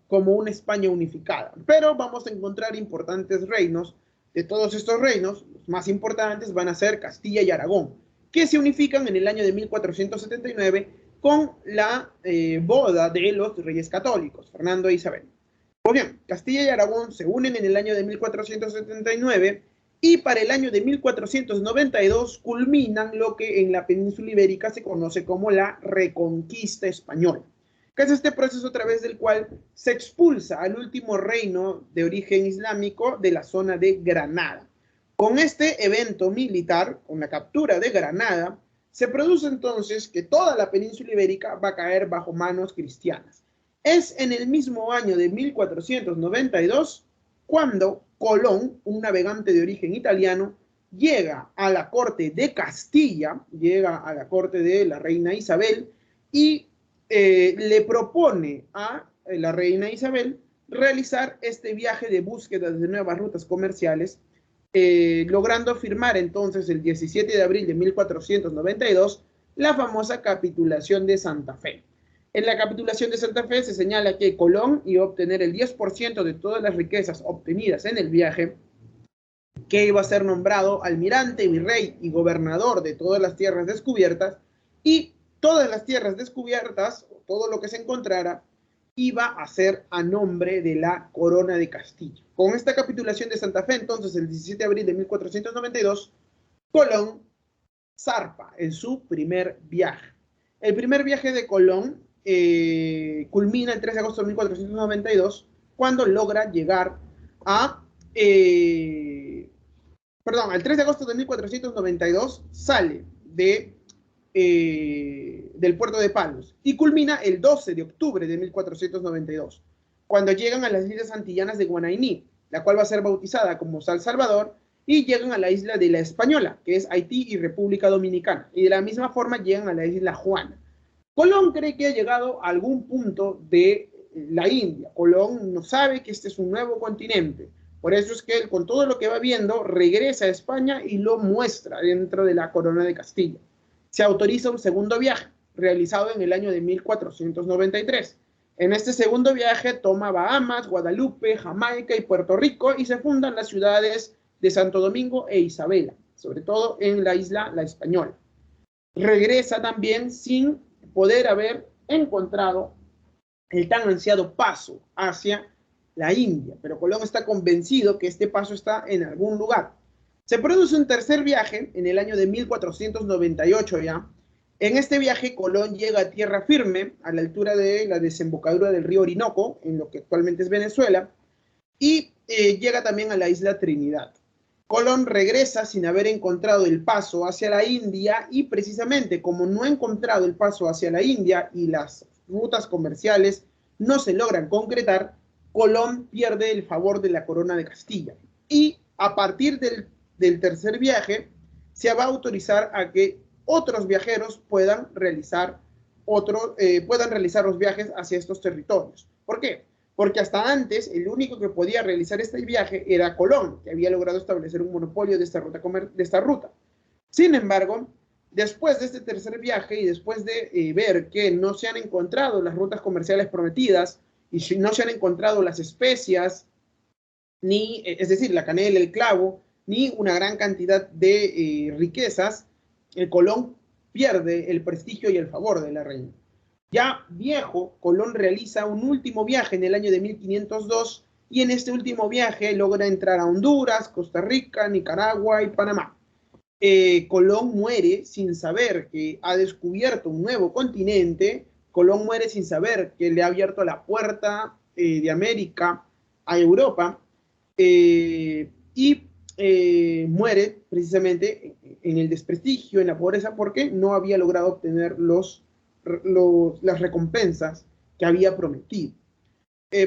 A: como una España unificada, pero vamos a encontrar importantes reinos. De todos estos reinos, los más importantes van a ser Castilla y Aragón, que se unifican en el año de 1479 con la boda de los reyes católicos, Fernando e Isabel. Pues bien, Castilla y Aragón se unen en el año de 1479 y para el año de 1492 culminan lo que en la península ibérica se conoce como la Reconquista Española, que es este proceso a través del cual se expulsa al último reino de origen islámico de la zona de Granada. Con este evento militar, con la captura de Granada, se produce entonces que toda la península ibérica va a caer bajo manos cristianas. Es en el mismo año de 1492 cuando Colón, un navegante de origen italiano, llega a la corte de Castilla, llega a la corte de la reina Isabel y le propone a la reina Isabel realizar este viaje de búsqueda de nuevas rutas comerciales, logrando firmar entonces el 17 de abril de 1492 la famosa capitulación de Santa Fe. En la capitulación de Santa Fe se señala que Colón iba a obtener el 10% de todas las riquezas obtenidas en el viaje, que iba a ser nombrado almirante, virrey y gobernador de todas las tierras descubiertas, y todas las tierras descubiertas, todo lo que se encontrara, iba a ser a nombre de la corona de Castilla. Con esta capitulación de Santa Fe, entonces, el 17 de abril de 1492, Colón zarpa en su primer viaje. El primer viaje de Colón culmina el 3 de agosto de 1492, cuando logra llegar a... el 3 de agosto de 1492 sale del puerto de Palos y culmina el 12 de octubre de 1492, cuando llegan a las islas antillanas de Guanainí, la cual va a ser bautizada como San Salvador, y llegan a la isla de la Española, que es Haití y República Dominicana, y de la misma forma llegan a la isla Juana. Colón cree que ha llegado a algún punto de la India. Colón no sabe que este es un nuevo continente. Por eso es que él, con todo lo que va viendo, regresa a España y lo muestra dentro de la corona de Castilla. Se autoriza un segundo viaje, realizado en el año de 1493. En este segundo viaje toma Bahamas, Guadalupe, Jamaica y Puerto Rico y se fundan las ciudades de Santo Domingo e Isabela, sobre todo en la isla La Española. Regresa también sin poder haber encontrado el tan ansiado paso hacia la India, pero Colón está convencido que este paso está en algún lugar. Se produce un tercer viaje en el año de 1498 ya. En este viaje Colón llega a tierra firme, a la altura de la desembocadura del río Orinoco, en lo que actualmente es Venezuela, y llega también a la isla Trinidad. Colón regresa sin haber encontrado el paso hacia la India y precisamente como no ha encontrado el paso hacia la India y las rutas comerciales no se logran concretar, Colón pierde el favor de la corona de Castilla. Y a partir del tercer viaje se va a autorizar a que otros viajeros puedan realizar los viajes hacia estos territorios. ¿Por qué? Porque hasta antes el único que podía realizar este viaje era Colón, que había logrado establecer un monopolio de esta ruta. Sin embargo, después de este tercer viaje y después de ver que no se han encontrado las rutas comerciales prometidas y no se han encontrado las especias, es decir, la canela, el clavo, ni una gran cantidad de riquezas, el Colón pierde el prestigio y el favor de la reina. Ya viejo, Colón realiza un último viaje en el año de 1502 y en este último viaje logra entrar a Honduras, Costa Rica, Nicaragua y Panamá. Colón muere sin saber que ha descubierto un nuevo continente. Colón muere sin saber que le ha abierto la puerta de América a Europa y muere precisamente en el desprestigio, en la pobreza, porque no había logrado obtener las recompensas que había prometido.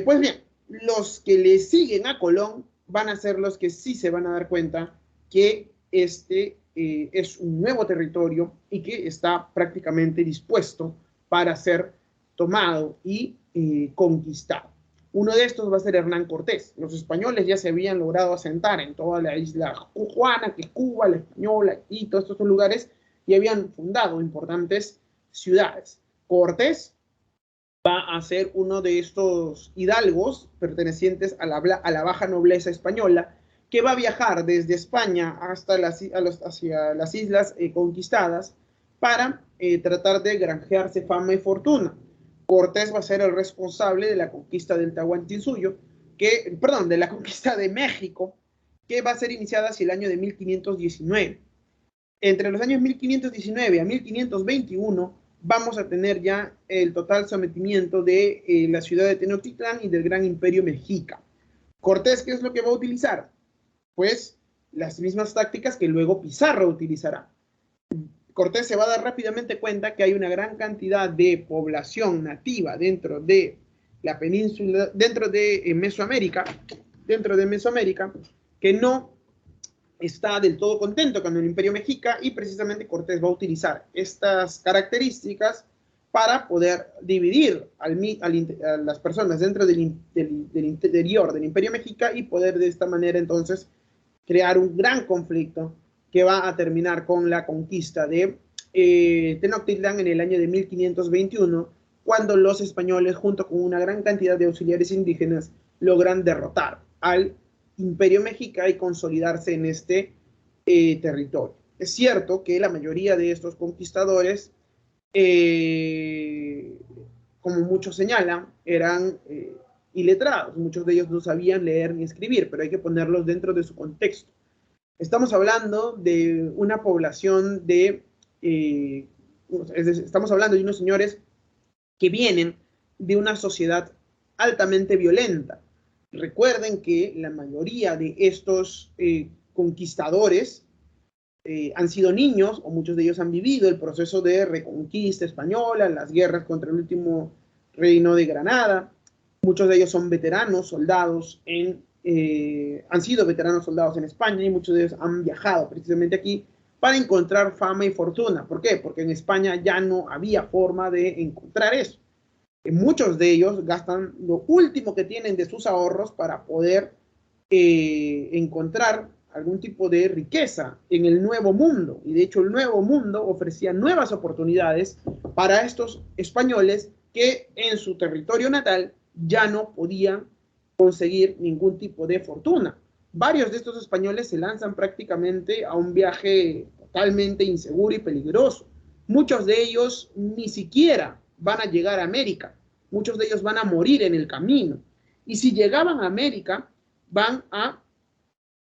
A: Pues bien, los que le siguen a Colón van a ser los que sí se van a dar cuenta que este es un nuevo territorio y que está prácticamente dispuesto para ser tomado y conquistado. Uno de estos va a ser Hernán Cortés. Los españoles ya se habían logrado asentar en toda la isla Juana, que es Cuba, la Española, y todos estos lugares, y habían fundado importantes ciudades. Cortés va a ser uno de estos hidalgos pertenecientes a la baja nobleza española, que va a viajar desde España hasta hacia las islas conquistadas para tratar de granjearse fama y fortuna. Cortés va a ser el responsable de la conquista del Tahuantinsuyo, de la conquista de México, que va a ser iniciada hacia el año de 1519. Entre los años 1519 a 1521 vamos a tener ya el total sometimiento de la ciudad de Tenochtitlán y del Gran Imperio Mexica. Cortés, ¿qué es lo que va a utilizar? Pues las mismas tácticas que luego Pizarro utilizará. Cortés se va a dar rápidamente cuenta que hay una gran cantidad de población nativa dentro de la península, dentro de Mesoamérica, que no está del todo contento con el Imperio Mexica, y precisamente Cortés va a utilizar estas características para poder dividir a las personas dentro del interior del Imperio Mexica y poder de esta manera entonces crear un gran conflicto que va a terminar con la conquista de Tenochtitlán en el año de 1521, cuando los españoles, junto con una gran cantidad de auxiliares indígenas, logran derrotar al Imperio Mexica y consolidarse en este territorio. Es cierto que la mayoría de estos conquistadores, como muchos señalan, eran iletrados. Muchos de ellos no sabían leer ni escribir, pero hay que ponerlos dentro de su contexto. Estamos hablando de una población estamos hablando de unos señores que vienen de una sociedad altamente violenta. Recuerden que la mayoría de estos conquistadores han sido niños, o muchos de ellos han vivido el proceso de reconquista española, las guerras contra el último reino de Granada. Muchos de ellos son veteranos, soldados han sido veteranos soldados en España, y muchos de ellos han viajado precisamente aquí para encontrar fama y fortuna. ¿Por qué? Porque en España ya no había forma de encontrar eso. Muchos de ellos gastan lo último que tienen de sus ahorros para poder encontrar algún tipo de riqueza en el Nuevo Mundo. Y de hecho el Nuevo Mundo ofrecía nuevas oportunidades para estos españoles que en su territorio natal ya no podían conseguir ningún tipo de fortuna. Varios de estos españoles se lanzan prácticamente a un viaje totalmente inseguro y peligroso. Muchos de ellos ni siquiera van a llegar a América. Muchos de ellos van a morir en el camino. Y si llegaban a América, van a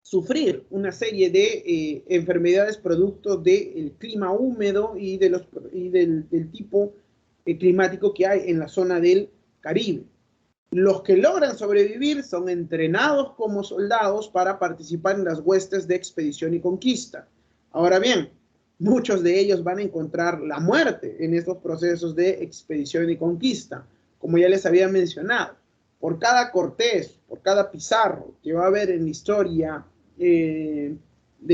A: sufrir una serie de enfermedades producto del clima húmedo y del tipo climático que hay en la zona del Caribe. Los que logran sobrevivir son entrenados como soldados para participar en las huestes de expedición y conquista. Ahora bien, muchos de ellos van a encontrar la muerte en estos procesos de expedición y conquista. Como ya les había mencionado, por cada Cortés, por cada Pizarro que va a haber en la historia de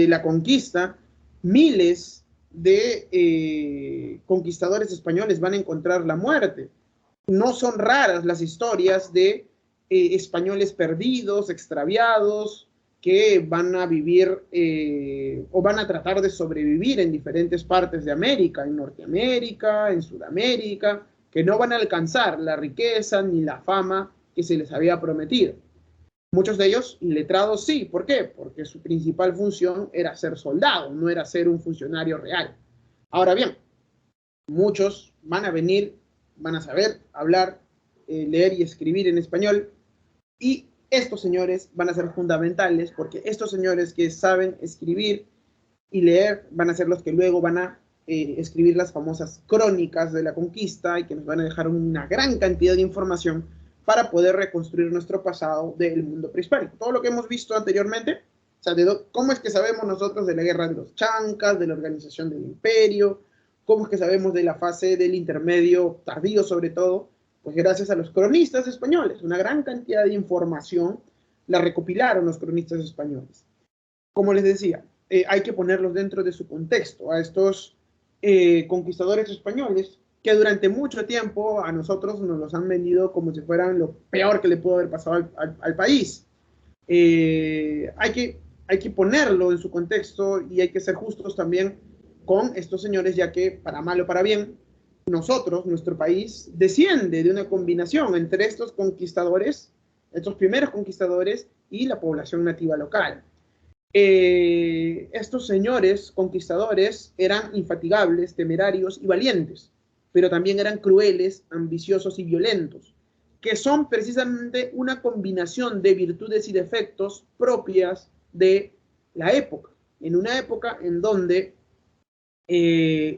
A: la conquista, miles de conquistadores españoles van a encontrar la muerte. No son raras las historias de españoles perdidos, extraviados, que van a vivir o van a tratar de sobrevivir en diferentes partes de América, en Norteamérica, en Sudamérica, que no van a alcanzar la riqueza ni la fama que se les había prometido. Muchos de ellos iletrados sí. ¿Por qué? Porque su principal función era ser soldado, no era ser un funcionario real. Ahora bien, muchos van a venir, van a saber hablar, leer y escribir en español, y estos señores van a ser fundamentales, porque estos señores que saben escribir y leer van a ser los que luego van a escribir las famosas crónicas de la conquista, y que nos van a dejar una gran cantidad de información para poder reconstruir nuestro pasado del mundo prehispánico. Todo lo que hemos visto anteriormente, o sea, cómo es que sabemos nosotros de la guerra de los chancas, de la organización del imperio, cómo es que sabemos de la fase del intermedio tardío sobre todo, pues gracias a los cronistas españoles. Una gran cantidad de información la recopilaron los cronistas españoles. Como les decía, hay que ponerlos dentro de su contexto. A estos conquistadores españoles que durante mucho tiempo a nosotros nos los han vendido como si fueran lo peor que le pudo haber pasado al país. Hay que ponerlo en su contexto y hay que ser justos también con estos señores, ya que para mal o para bien, nosotros, nuestro país, desciende de una combinación entre estos conquistadores, estos primeros conquistadores y la población nativa local. Estos señores conquistadores eran infatigables, temerarios y valientes, pero también eran crueles, ambiciosos y violentos, que son precisamente una combinación de virtudes y defectos propias de la época, en una época en donde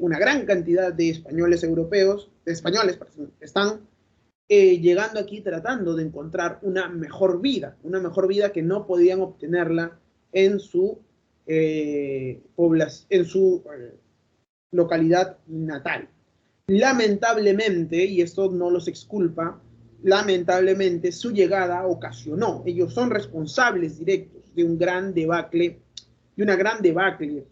A: una gran cantidad de españoles europeos, de españoles, están llegando aquí tratando de encontrar una mejor vida que no podían obtenerla en su localidad natal. Lamentablemente, y esto no los exculpa, lamentablemente su llegada ocasionó, ellos son responsables directos de un gran debacle, de una gran debacle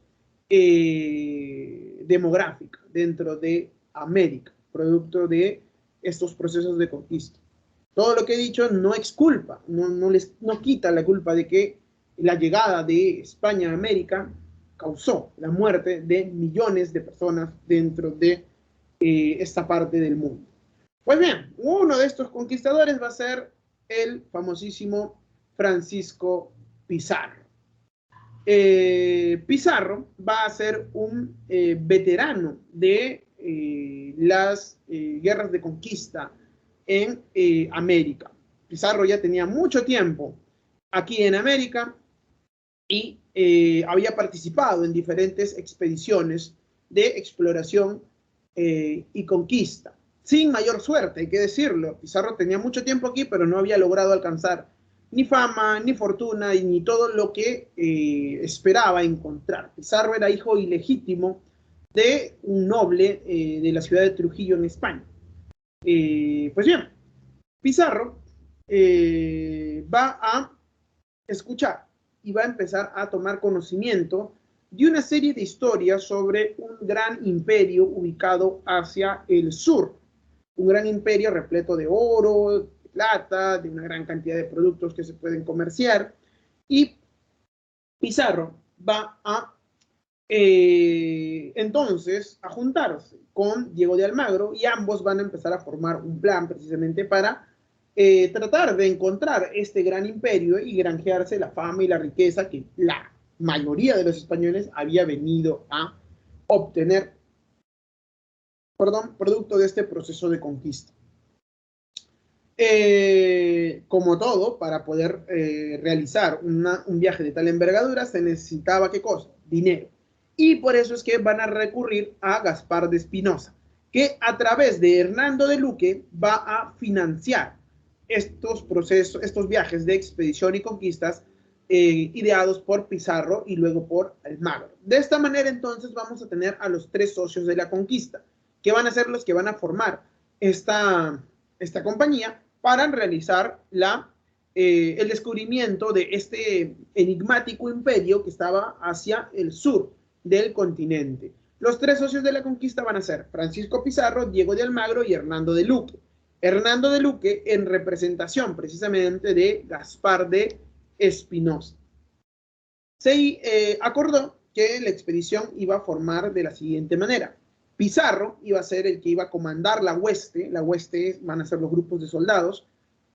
A: demográfica dentro de América, producto de estos procesos de conquista. Todo lo que he dicho no exculpa, no quita la culpa de que la llegada de España a América causó la muerte de millones de personas dentro de esta parte del mundo. Pues bien, uno de estos conquistadores va a ser el famosísimo Francisco Pizarro. Pizarro va a ser un veterano de las guerras de conquista en América. Pizarro ya tenía mucho tiempo aquí en América y había participado en diferentes expediciones de exploración y conquista. Sin mayor suerte, hay que decirlo. Pizarro tenía mucho tiempo aquí, pero no había logrado alcanzar ni fama, ni fortuna, ni todo lo que esperaba encontrar. Pizarro era hijo ilegítimo de un noble de la ciudad de Trujillo en España. Pues bien, Pizarro va a escuchar y va a empezar a tomar conocimiento de una serie de historias sobre un gran imperio ubicado hacia el sur. Un gran imperio repleto de oro, de plata, de una gran cantidad de productos que se pueden comerciar. Y Pizarro va a entonces a juntarse con Diego de Almagro y ambos van a empezar a formar un plan precisamente para tratar de encontrar este gran imperio y granjearse la fama y la riqueza que la mayoría de los españoles había venido a obtener, producto de este proceso de conquista. Como todo, para poder realizar un viaje de tal envergadura se necesitaba, ¿qué cosa? Dinero. Y por eso es que van a recurrir a Gaspar de Espinosa, que a través de Hernando de Luque va a financiar estos procesos, estos viajes de expedición y conquistas ideados por Pizarro y luego por Almagro. De esta manera, entonces, vamos a tener a los tres socios de la conquista, que van a ser los que van a formar esta compañía para realizar el descubrimiento de este enigmático imperio que estaba hacia el sur del continente. Los tres socios de la conquista van a ser Francisco Pizarro, Diego de Almagro y Hernando de Luque. Hernando de Luque en representación precisamente de Gaspar de Espinosa. Se acordó que la expedición iba a formar de la siguiente manera. Pizarro iba a ser el que iba a comandar la hueste van a ser los grupos de soldados.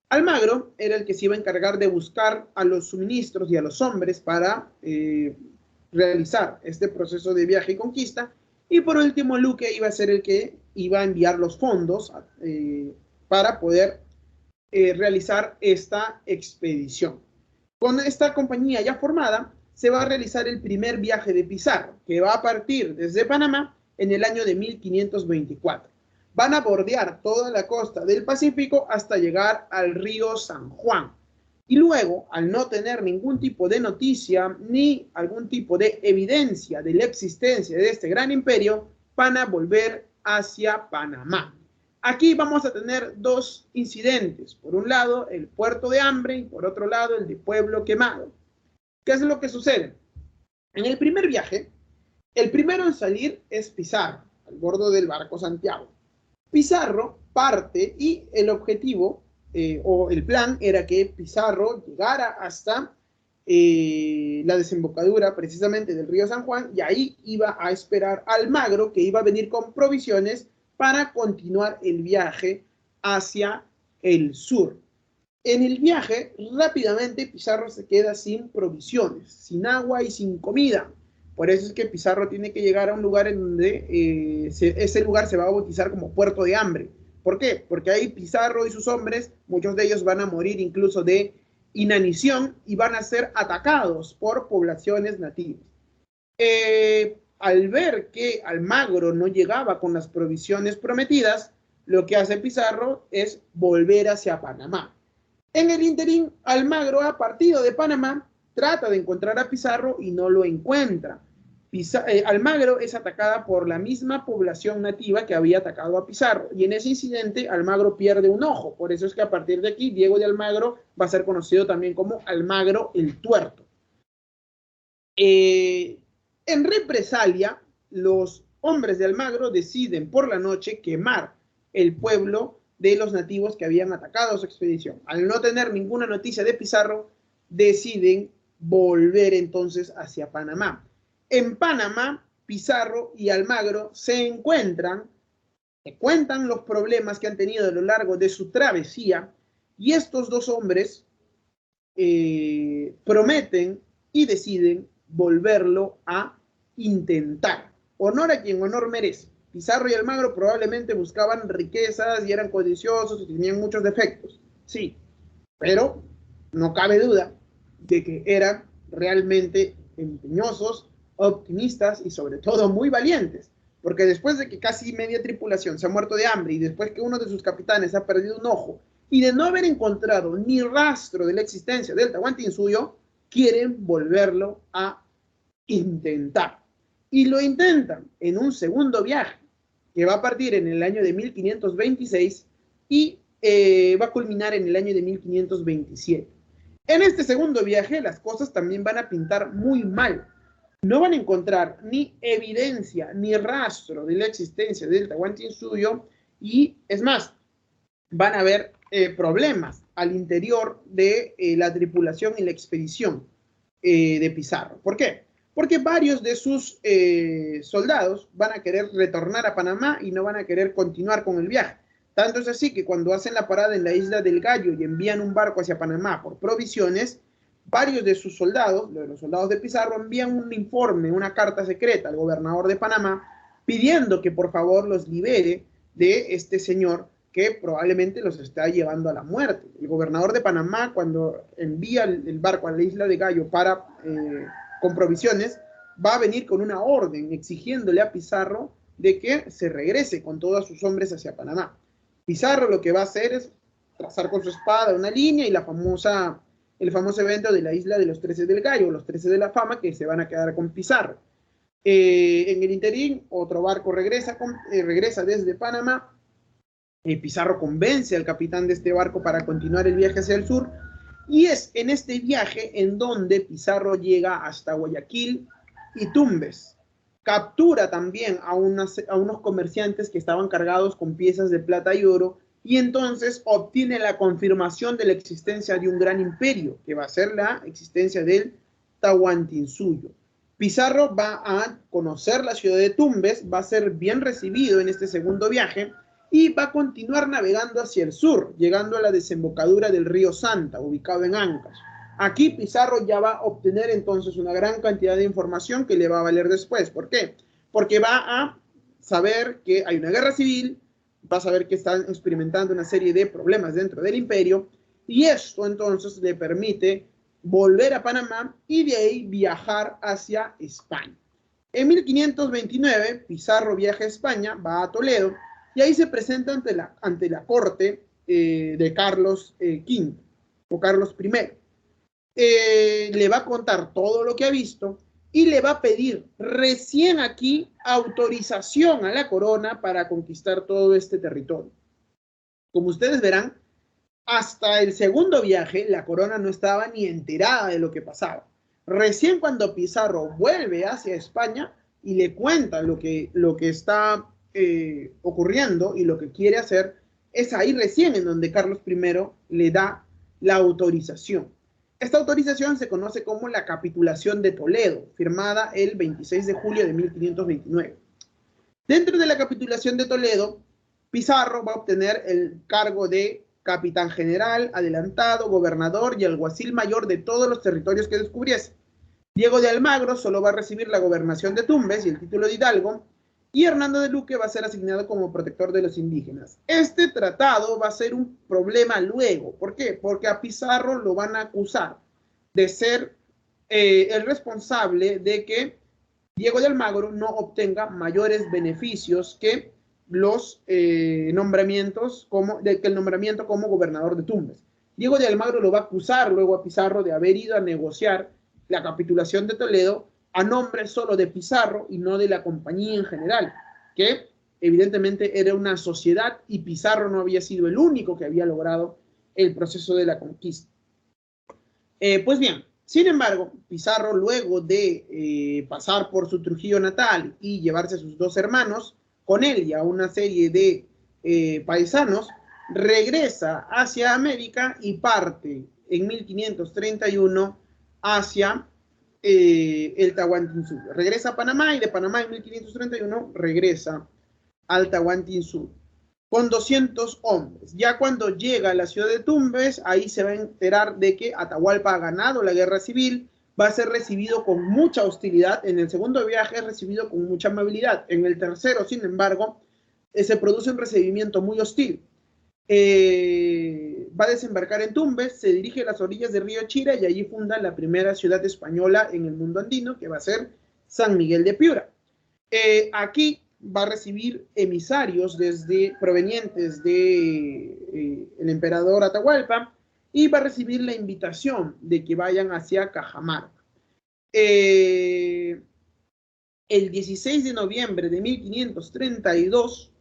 A: Almagro era el que se iba a encargar de buscar a los suministros y a los hombres para realizar este proceso de viaje y conquista. Y por último, Luque iba a ser el que iba a enviar los fondos para poder realizar esta expedición. Con esta compañía ya formada, se va a realizar el primer viaje de Pizarro, que va a partir desde Panamá en el año de 1524. Van a bordear toda la costa del Pacífico hasta llegar al río San Juan. Y luego, al no tener ningún tipo de noticia ni algún tipo de evidencia de la existencia de este gran imperio, van a volver hacia Panamá. Aquí vamos a tener dos incidentes. Por un lado, el puerto de Hambre y por otro lado, el de Pueblo Quemado. ¿Qué es lo que sucede? En el primer viaje, el primero en salir es Pizarro, al bordo del barco Santiago. Pizarro parte y el objetivo o el plan era que Pizarro llegara hasta la desembocadura precisamente del río San Juan y ahí iba a esperar a Almagro, que iba a venir con provisiones para continuar el viaje hacia el sur. En el viaje, rápidamente Pizarro se queda sin provisiones, sin agua y sin comida. Por eso es que Pizarro tiene que llegar a un lugar en donde ese lugar se va a bautizar como Puerto de Hambre. ¿Por qué? Porque ahí Pizarro y sus hombres, muchos de ellos van a morir incluso de inanición y van a ser atacados por poblaciones nativas. Al ver que Almagro no llegaba con las provisiones prometidas, lo que hace Pizarro es volver hacia Panamá. En el interín, Almagro ha partido de Panamá, trata de encontrar a Pizarro y no lo encuentra. Almagro es atacada por la misma población nativa que había atacado a Pizarro y en ese incidente Almagro pierde un ojo. Por eso es que a partir de aquí Diego de Almagro va a ser conocido también como Almagro el Tuerto. En represalia, los hombres de Almagro deciden por la noche quemar el pueblo de los nativos que habían atacado su expedición. Al no tener ninguna noticia de Pizarro, deciden volver entonces hacia Panamá. En Panamá, Pizarro y Almagro se encuentran, cuentan los problemas que han tenido a lo largo de su travesía y estos dos hombres prometen y deciden volverlo a intentar. Honor a quien honor merece. Pizarro y Almagro probablemente buscaban riquezas y eran codiciosos y tenían muchos defectos. Sí, pero no cabe duda de que eran realmente empeñosos, optimistas y sobre todo muy valientes. Porque después de que casi media tripulación se ha muerto de hambre y después que uno de sus capitanes ha perdido un ojo y de no haber encontrado ni rastro de la existencia del Tahuantinsuyo, quieren volverlo a intentar. Y lo intentan en un segundo viaje que va a partir en el año de 1526 y va a culminar en el año de 1527. En este segundo viaje las cosas también van a pintar muy mal. No van a encontrar ni evidencia ni rastro de la existencia del Tahuantinsuyo y es más, van a haber problemas al interior de la tripulación y la expedición de Pizarro. ¿Por qué? Porque varios de sus soldados van a querer retornar a Panamá y no van a querer continuar con el viaje. Tanto es así que cuando hacen la parada en la isla del Gallo y envían un barco hacia Panamá por provisiones, varios de sus soldados, de los soldados de Pizarro, envían un informe, una carta secreta al gobernador de Panamá pidiendo que por favor los libere de este señor que probablemente los está llevando a la muerte. El gobernador de Panamá, cuando envía el barco a la isla de Gallo para con provisiones, va a venir con una orden exigiéndole a Pizarro de que se regrese con todos sus hombres hacia Panamá. Pizarro lo que va a hacer es trazar con su espada una línea y el famoso evento de la isla de los 13 del Gallo, los 13 de la fama, que se van a quedar con Pizarro. En el interín, otro barco regresa desde Panamá. Pizarro convence al capitán de este barco para continuar el viaje hacia el sur. Y es en este viaje en donde Pizarro llega hasta Guayaquil y Tumbes. Captura también a unos comerciantes que estaban cargados con piezas de plata y oro y entonces obtiene la confirmación de la existencia de un gran imperio, que va a ser la existencia del Tahuantinsuyo. Pizarro va a conocer la ciudad de Tumbes, va a ser bien recibido en este segundo viaje y va a continuar navegando hacia el sur, llegando a la desembocadura del río Santa, ubicado en Ancash. Aquí Pizarro ya va a obtener entonces una gran cantidad de información que le va a valer después. ¿Por qué? Porque va a saber que hay una guerra civil, va a saber que están experimentando una serie de problemas dentro del imperio y esto entonces le permite volver a Panamá y de ahí viajar hacia España. En 1529 Pizarro viaja a España, va a Toledo y ahí se presenta ante la corte de Carlos V o Carlos I. Le va a contar todo lo que ha visto y le va a pedir recién aquí autorización a la corona para conquistar todo este territorio. Como ustedes verán, hasta el segundo viaje la corona no estaba ni enterada de lo que pasaba. Recién cuando Pizarro vuelve hacia España y le cuenta lo que está ocurriendo y lo que quiere hacer es ahí recién en donde Carlos I le da la autorización. Esta autorización se conoce como la Capitulación de Toledo, firmada el 26 de julio de 1529. Dentro de la Capitulación de Toledo, Pizarro va a obtener el cargo de capitán general, adelantado, gobernador y alguacil mayor de todos los territorios que descubriese. Diego de Almagro solo va a recibir la gobernación de Tumbes y el título de hidalgo, y Hernando de Luque va a ser asignado como protector de los indígenas. Este tratado va a ser un problema luego. ¿Por qué? Porque a Pizarro lo van a acusar de ser el responsable de que Diego de Almagro no obtenga mayores beneficios que los nombramientos que el nombramiento como gobernador de Tumbes. Diego de Almagro lo va a acusar luego a Pizarro de haber ido a negociar la capitulación de Toledo a nombre solo de Pizarro y no de la compañía en general, que evidentemente era una sociedad y Pizarro no había sido el único que había logrado el proceso de la conquista. Pues bien, sin embargo, Pizarro, luego de pasar por su Trujillo natal y llevarse a sus dos hermanos con él y a una serie de paisanos, regresa hacia América y parte en 1531 hacia el Tahuantinsuyo. Regresa a Panamá y de Panamá en 1531 regresa al Tahuantinsuyo con 200 hombres. Ya cuando llega a la ciudad de Tumbes, ahí se va a enterar de que Atahualpa ha ganado la guerra civil, va a ser recibido con mucha hostilidad. En el segundo viaje es recibido con mucha amabilidad. En el tercero, sin embargo, se produce un recibimiento muy hostil. Va a desembarcar en Tumbes, se dirige a las orillas del río Chira y allí funda la primera ciudad española en el mundo andino, que va a ser San Miguel de Piura. Aquí va a recibir emisarios provenientes de el emperador Atahualpa y va a recibir la invitación de que vayan hacia Cajamarca. El 16 de noviembre de 1532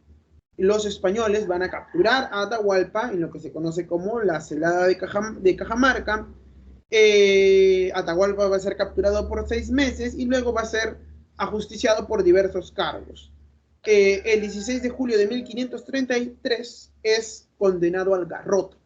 A: los españoles van a capturar a Atahualpa en lo que se conoce como la celada de Cajamarca. Atahualpa va a ser capturado por 6 meses y luego va a ser ajusticiado por diversos cargos. El 16 de julio de 1533 es condenado al garrote.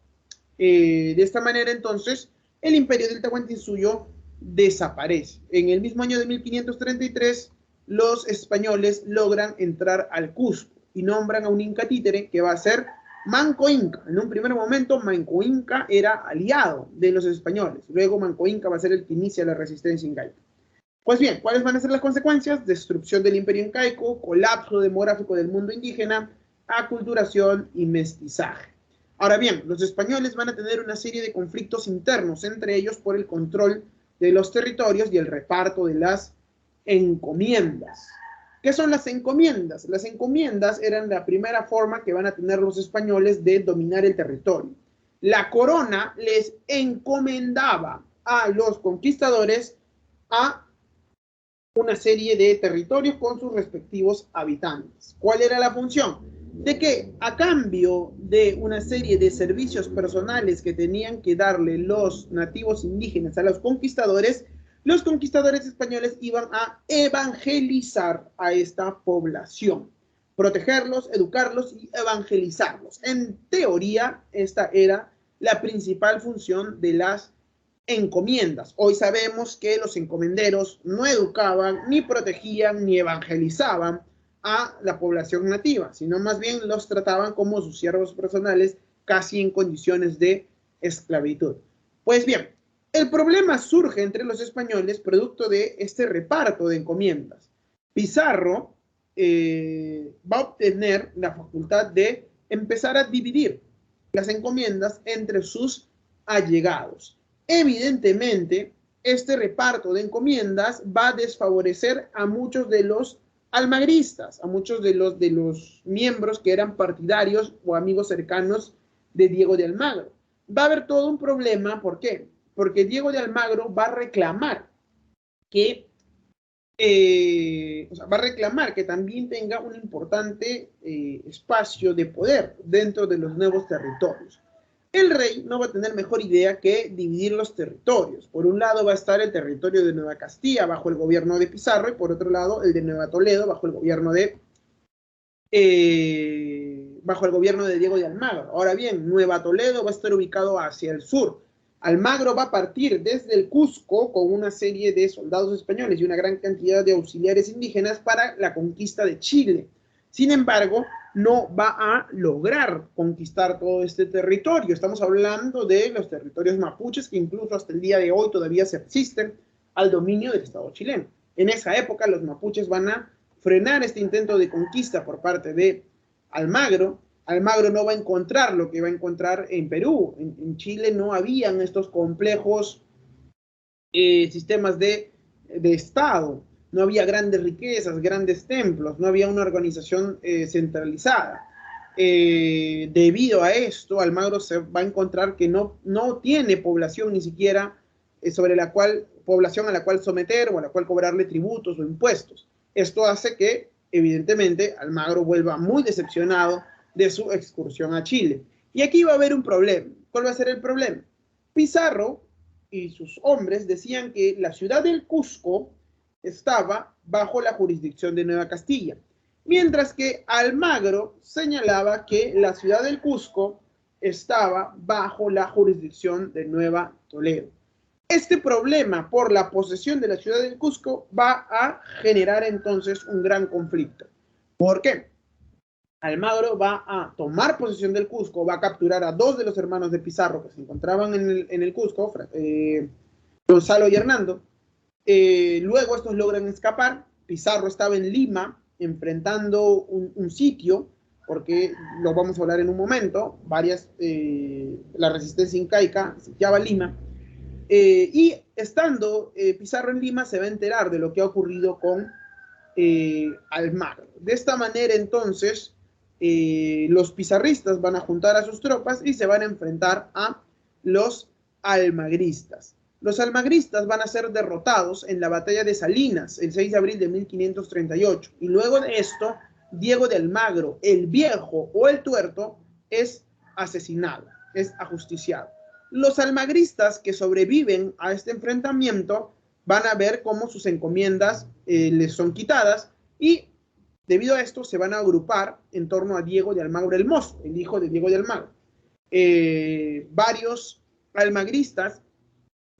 A: De esta manera, entonces, el imperio del Tahuantinsuyo desaparece. En el mismo año de 1533, los españoles logran entrar al Cusco y nombran a un inca títere que va a ser Manco Inca. En un primer momento, Manco Inca era aliado de los españoles. Luego, Manco Inca va a ser el que inicia la resistencia incaica. Pues bien, ¿cuáles van a ser las consecuencias? Destrucción del imperio incaico, colapso demográfico del mundo indígena, aculturación y mestizaje. Ahora bien, los españoles van a tener una serie de conflictos internos, entre ellos por el control de los territorios y el reparto de las encomiendas. ¿Qué son las encomiendas? Las encomiendas eran la primera forma que van a tener los españoles de dominar el territorio. La corona les encomendaba a los conquistadores a una serie de territorios con sus respectivos habitantes. ¿Cuál era la función? De que a cambio de una serie de servicios personales que tenían que darle los nativos indígenas a los conquistadores españoles iban a evangelizar a esta población, protegerlos, educarlos y evangelizarlos. En teoría, esta era la principal función de las encomiendas. Hoy sabemos que los encomenderos no educaban, ni protegían, ni evangelizaban a la población nativa, sino más bien los trataban como sus siervos personales, casi en condiciones de esclavitud. Pues bien, el problema surge entre los españoles producto de este reparto de encomiendas. Pizarro va a obtener la facultad de empezar a dividir las encomiendas entre sus allegados. Evidentemente, este reparto de encomiendas va a desfavorecer a muchos de los almagristas, a muchos de los miembros que eran partidarios o amigos cercanos de Diego de Almagro. Va a haber todo un problema, ¿por qué? Porque Diego de Almagro va a reclamar que también tenga un importante espacio de poder dentro de los nuevos territorios. El rey no va a tener mejor idea que dividir los territorios. Por un lado va a estar el territorio de Nueva Castilla bajo el gobierno de Pizarro y por otro lado el de Nueva Toledo bajo el gobierno de bajo el gobierno de Diego de Almagro. Ahora bien, Nueva Toledo va a estar ubicado hacia el sur. Almagro va a partir desde el Cusco con una serie de soldados españoles y una gran cantidad de auxiliares indígenas para la conquista de Chile. Sin embargo, no va a lograr conquistar todo este territorio. Estamos hablando de los territorios mapuches que incluso hasta el día de hoy todavía se resisten al dominio del Estado chileno. En esa época los mapuches van a frenar este intento de conquista por parte de Almagro. Almagro no va a encontrar lo que va a encontrar en Perú. En Chile no habían estos complejos sistemas de Estado, no había grandes riquezas, grandes templos, no había una organización centralizada. Debido a esto, Almagro se va a encontrar que no tiene población ni siquiera población a la cual someter o a la cual cobrarle tributos o impuestos. Esto hace que, evidentemente, Almagro vuelva muy decepcionado de su excursión a Chile. Y aquí va a haber un problema. ¿Cuál va a ser el problema? Pizarro y sus hombres decían que la ciudad del Cusco estaba bajo la jurisdicción de Nueva Castilla, mientras que Almagro señalaba que la ciudad del Cusco estaba bajo la jurisdicción de Nueva Toledo. Este problema por la posesión de la ciudad del Cusco va a generar entonces un gran conflicto. ¿Por qué? Almagro va a tomar posesión del Cusco, va a capturar a 2 de los hermanos de Pizarro que se encontraban en el Cusco, Gonzalo y Hernando. Luego estos logran escapar. Pizarro estaba en Lima enfrentando un sitio, porque lo vamos a hablar en un momento, la resistencia incaica sitiaba Lima. Y estando Pizarro en Lima se va a enterar de lo que ha ocurrido con Almagro. De esta manera entonces los pizarristas van a juntar a sus tropas y se van a enfrentar a los almagristas. Los almagristas van a ser derrotados en la batalla de Salinas el 6 de abril de 1538 y luego de esto Diego de Almagro, el viejo o el tuerto, es asesinado, es ajusticiado. Los almagristas que sobreviven a este enfrentamiento van a ver cómo sus encomiendas les son quitadas y debido a esto se van a agrupar en torno a Diego de Almagro el Mozo, el hijo de Diego de Almagro. Varios almagristas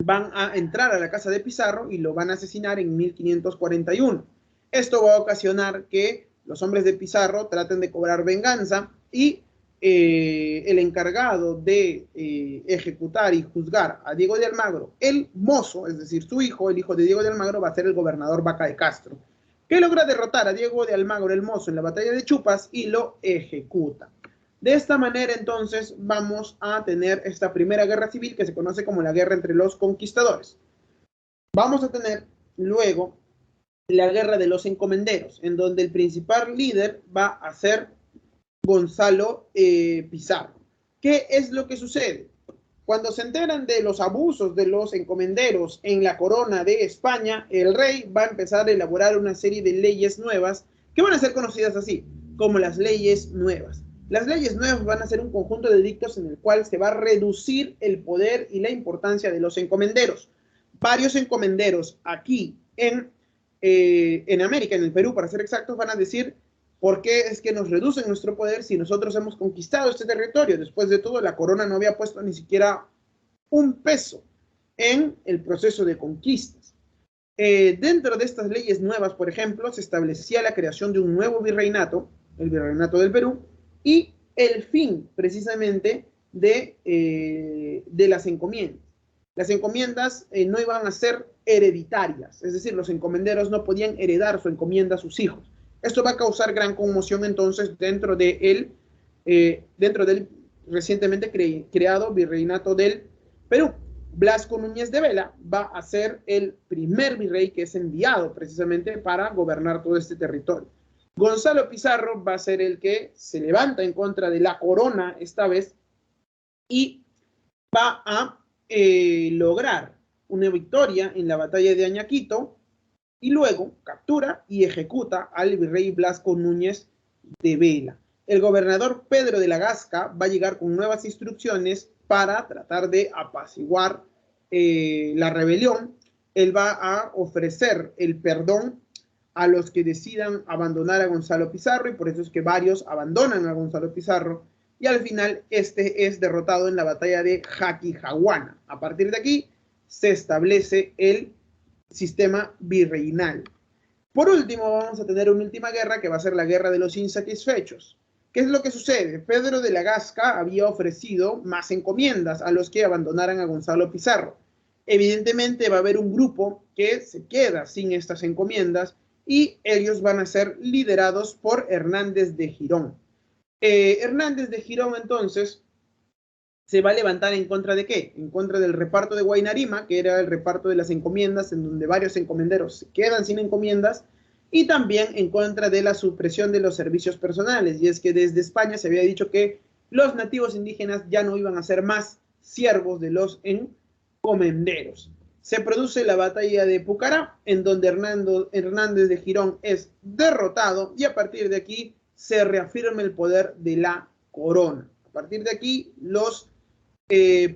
A: van a entrar a la casa de Pizarro y lo van a asesinar en 1541. Esto va a ocasionar que los hombres de Pizarro traten de cobrar venganza y el encargado de ejecutar y juzgar a Diego de Almagro, el Mozo, es decir, su hijo, el hijo de Diego de Almagro, va a ser el gobernador Vaca de Castro, que logra derrotar a Diego de Almagro, el Mozo, en la batalla de Chupas y lo ejecuta. De esta manera, entonces, vamos a tener esta primera guerra civil que se conoce como la guerra entre los conquistadores. Vamos a tener luego la guerra de los encomenderos, en donde el principal líder va a ser Gonzalo Pizarro. ¿Qué es lo que sucede? Cuando se enteran de los abusos de los encomenderos en la corona de España, el rey va a empezar a elaborar una serie de leyes nuevas que van a ser conocidas así, como las leyes nuevas. Las leyes nuevas van a ser un conjunto de edictos en el cual se va a reducir el poder y la importancia de los encomenderos. Varios encomenderos aquí en América, en el Perú, para ser exactos, van a decir: ¿por qué es que nos reducen nuestro poder si nosotros hemos conquistado este territorio? Después de todo, la corona no había puesto ni siquiera un peso en el proceso de conquistas. Dentro de estas leyes nuevas, por ejemplo, se establecía la creación de un nuevo virreinato, el Virreinato del Perú, y el fin, precisamente, de las encomiendas. Las encomiendas no iban a ser hereditarias, es decir, los encomenderos no podían heredar su encomienda a sus hijos. Esto va a causar gran conmoción entonces dentro del recientemente creado Virreinato del Perú. Blasco Núñez de Vela va a ser el primer virrey que es enviado precisamente para gobernar todo este territorio. Gonzalo Pizarro va a ser el que se levanta en contra de la corona esta vez y va a lograr una victoria en la batalla de Añaquito, y luego captura y ejecuta al virrey Blasco Núñez de Vela. El gobernador Pedro de la Gasca va a llegar con nuevas instrucciones para tratar de apaciguar la rebelión. Él va a ofrecer el perdón a los que decidan abandonar a Gonzalo Pizarro, y por eso es que varios abandonan a Gonzalo Pizarro, y al final este es derrotado en la batalla de Jaquijahuana. A partir de aquí se establece el sistema virreinal. Por último, vamos a tener una última guerra que va a ser la Guerra de los Insatisfechos. ¿Qué es lo que sucede? Pedro de la Gasca había ofrecido más encomiendas a los que abandonaran a Gonzalo Pizarro. Evidentemente va a haber un grupo que se queda sin estas encomiendas y ellos van a ser liderados por Hernández de Girón. Hernández de Girón entonces se va a levantar en contra de ¿qué? En contra del reparto de Guaynarima, que era el reparto de las encomiendas, en donde varios encomenderos se quedan sin encomiendas, y también en contra de la supresión de los servicios personales. Y es que desde España se había dicho que los nativos indígenas ya no iban a ser más siervos de los encomenderos. Se produce la batalla de Pucará, en donde Hernández de Girón es derrotado, y a partir de aquí se reafirma el poder de la corona. A partir de aquí, los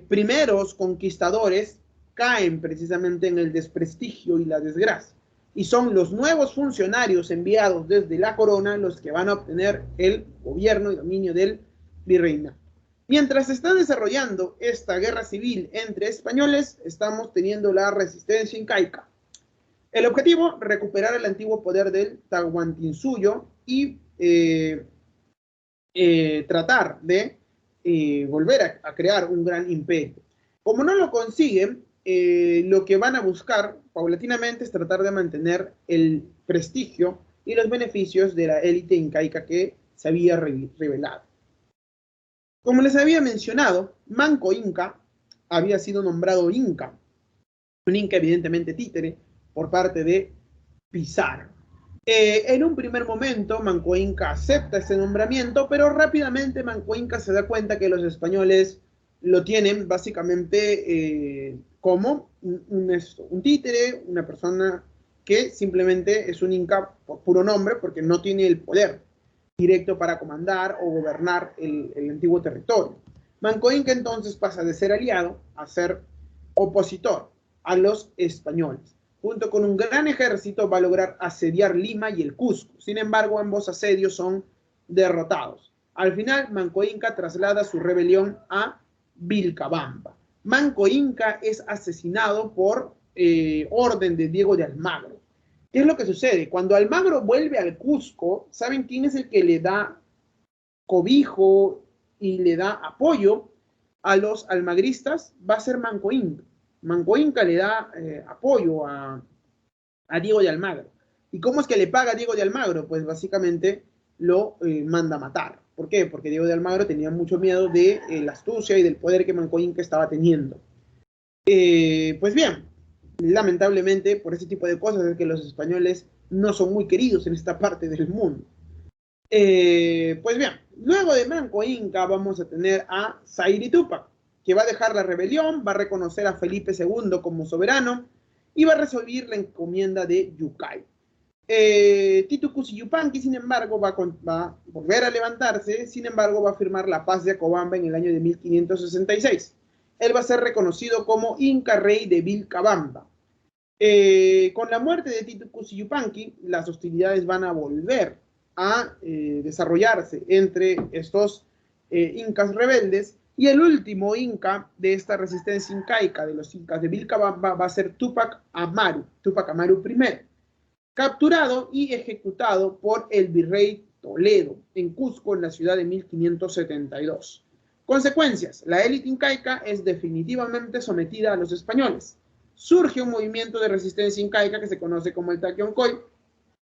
A: primeros conquistadores caen precisamente en el desprestigio y la desgracia. Y son los nuevos funcionarios enviados desde la corona los que van a obtener el gobierno y dominio del virreinato. Mientras se está desarrollando esta guerra civil entre españoles, estamos teniendo la resistencia incaica. El objetivo, recuperar el antiguo poder del Tahuantinsuyo y tratar de volver a crear un gran imperio. Como no lo consiguen, lo que van a buscar paulatinamente es tratar de mantener el prestigio y los beneficios de la élite incaica que se había revelado. Como les había mencionado, Manco Inca había sido nombrado Inca, un Inca evidentemente títere, por parte de Pizarro. En un primer momento, Manco Inca acepta este nombramiento, pero rápidamente Manco Inca se da cuenta que los españoles lo tienen básicamente como un títere, una persona que simplemente es un Inca por puro nombre, porque no tiene el poder directo para comandar o gobernar el antiguo territorio. Manco Inca entonces pasa de ser aliado a ser opositor a los españoles. Junto con un gran ejército va a lograr asediar Lima y el Cusco. Sin embargo, ambos asedios son derrotados. Al final, Manco Inca traslada su rebelión a Vilcabamba. Manco Inca es asesinado por orden de Diego de Almagro. ¿Qué es lo que sucede? Cuando Almagro vuelve al Cusco, ¿saben quién es el que le da cobijo y le da apoyo a los almagristas? Va a ser Manco Inca. Manco Inca le da apoyo a Diego de Almagro. ¿Y cómo es que le paga a Diego de Almagro? Pues básicamente lo manda a matar. ¿Por qué? Porque Diego de Almagro tenía mucho miedo de la astucia y del poder que Manco Inca estaba teniendo. Pues bien, lamentablemente por ese tipo de cosas es que los españoles no son muy queridos en esta parte del mundo. Pues bien, luego de Manco Inca vamos a tener a Zaire Túpac, que va a dejar la rebelión, va a reconocer a Felipe II como soberano y va a resolver la encomienda de Yucay. Titu Cusi Yupanqui, sin embargo, va a volver a levantarse, sin embargo, va a firmar la paz de Acobamba en el año de 1566. Él va a ser reconocido como Inca Rey de Vilcabamba. Con la muerte de Titu Cusi Yupanqui, las hostilidades van a volver a desarrollarse entre estos incas rebeldes, y el último inca de esta resistencia incaica de los incas de Vilcabamba va a ser Túpac Amaru I, capturado y ejecutado por el virrey Toledo en Cusco en la ciudad de 1572. Consecuencias: la élite incaica es definitivamente sometida a los españoles. Surge un movimiento de resistencia incaica que se conoce como el Taquioncoy,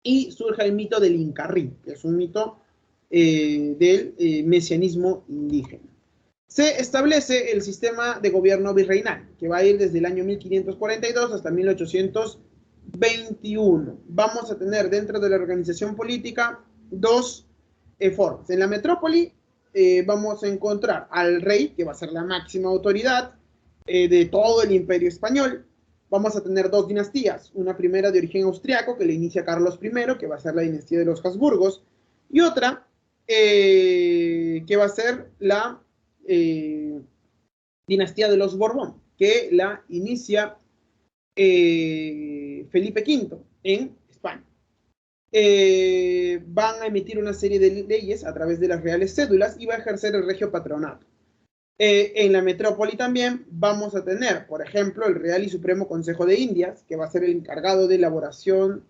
A: y surge el mito del Incarrí, que es un mito del mesianismo indígena. Se establece el sistema de gobierno virreinal, que va a ir desde el año 1542 hasta 1821. Vamos a tener dentro de la organización política dos formas. En la metrópoli vamos a encontrar al rey, que va a ser la máxima autoridad de todo el imperio español. Vamos a tener dos dinastías, una primera de origen austriaco, que le inicia Carlos I, que va a ser la dinastía de los Habsburgos, y otra que va a ser la dinastía de los Borbón, que la inicia Felipe V en España. van a emitir una serie de leyes a través de las reales cédulas y va a ejercer el regio patronato. En la metrópoli también vamos a tener, por ejemplo, el Real y Supremo Consejo de Indias, que va a ser el encargado de elaboración,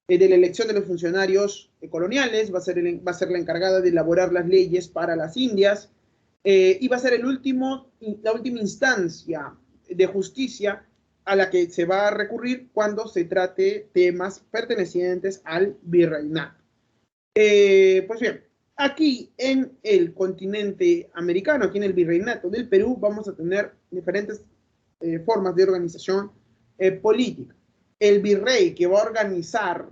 A: de la elección de los funcionarios coloniales, va a ser la encargada de elaborar las leyes para las Indias, y va a ser la última instancia de justicia a la que se va a recurrir cuando se trate temas pertenecientes al virreinato. Pues bien, aquí en el continente americano, aquí en el virreinato del Perú, vamos a tener diferentes formas de organización política. El virrey que va a organizar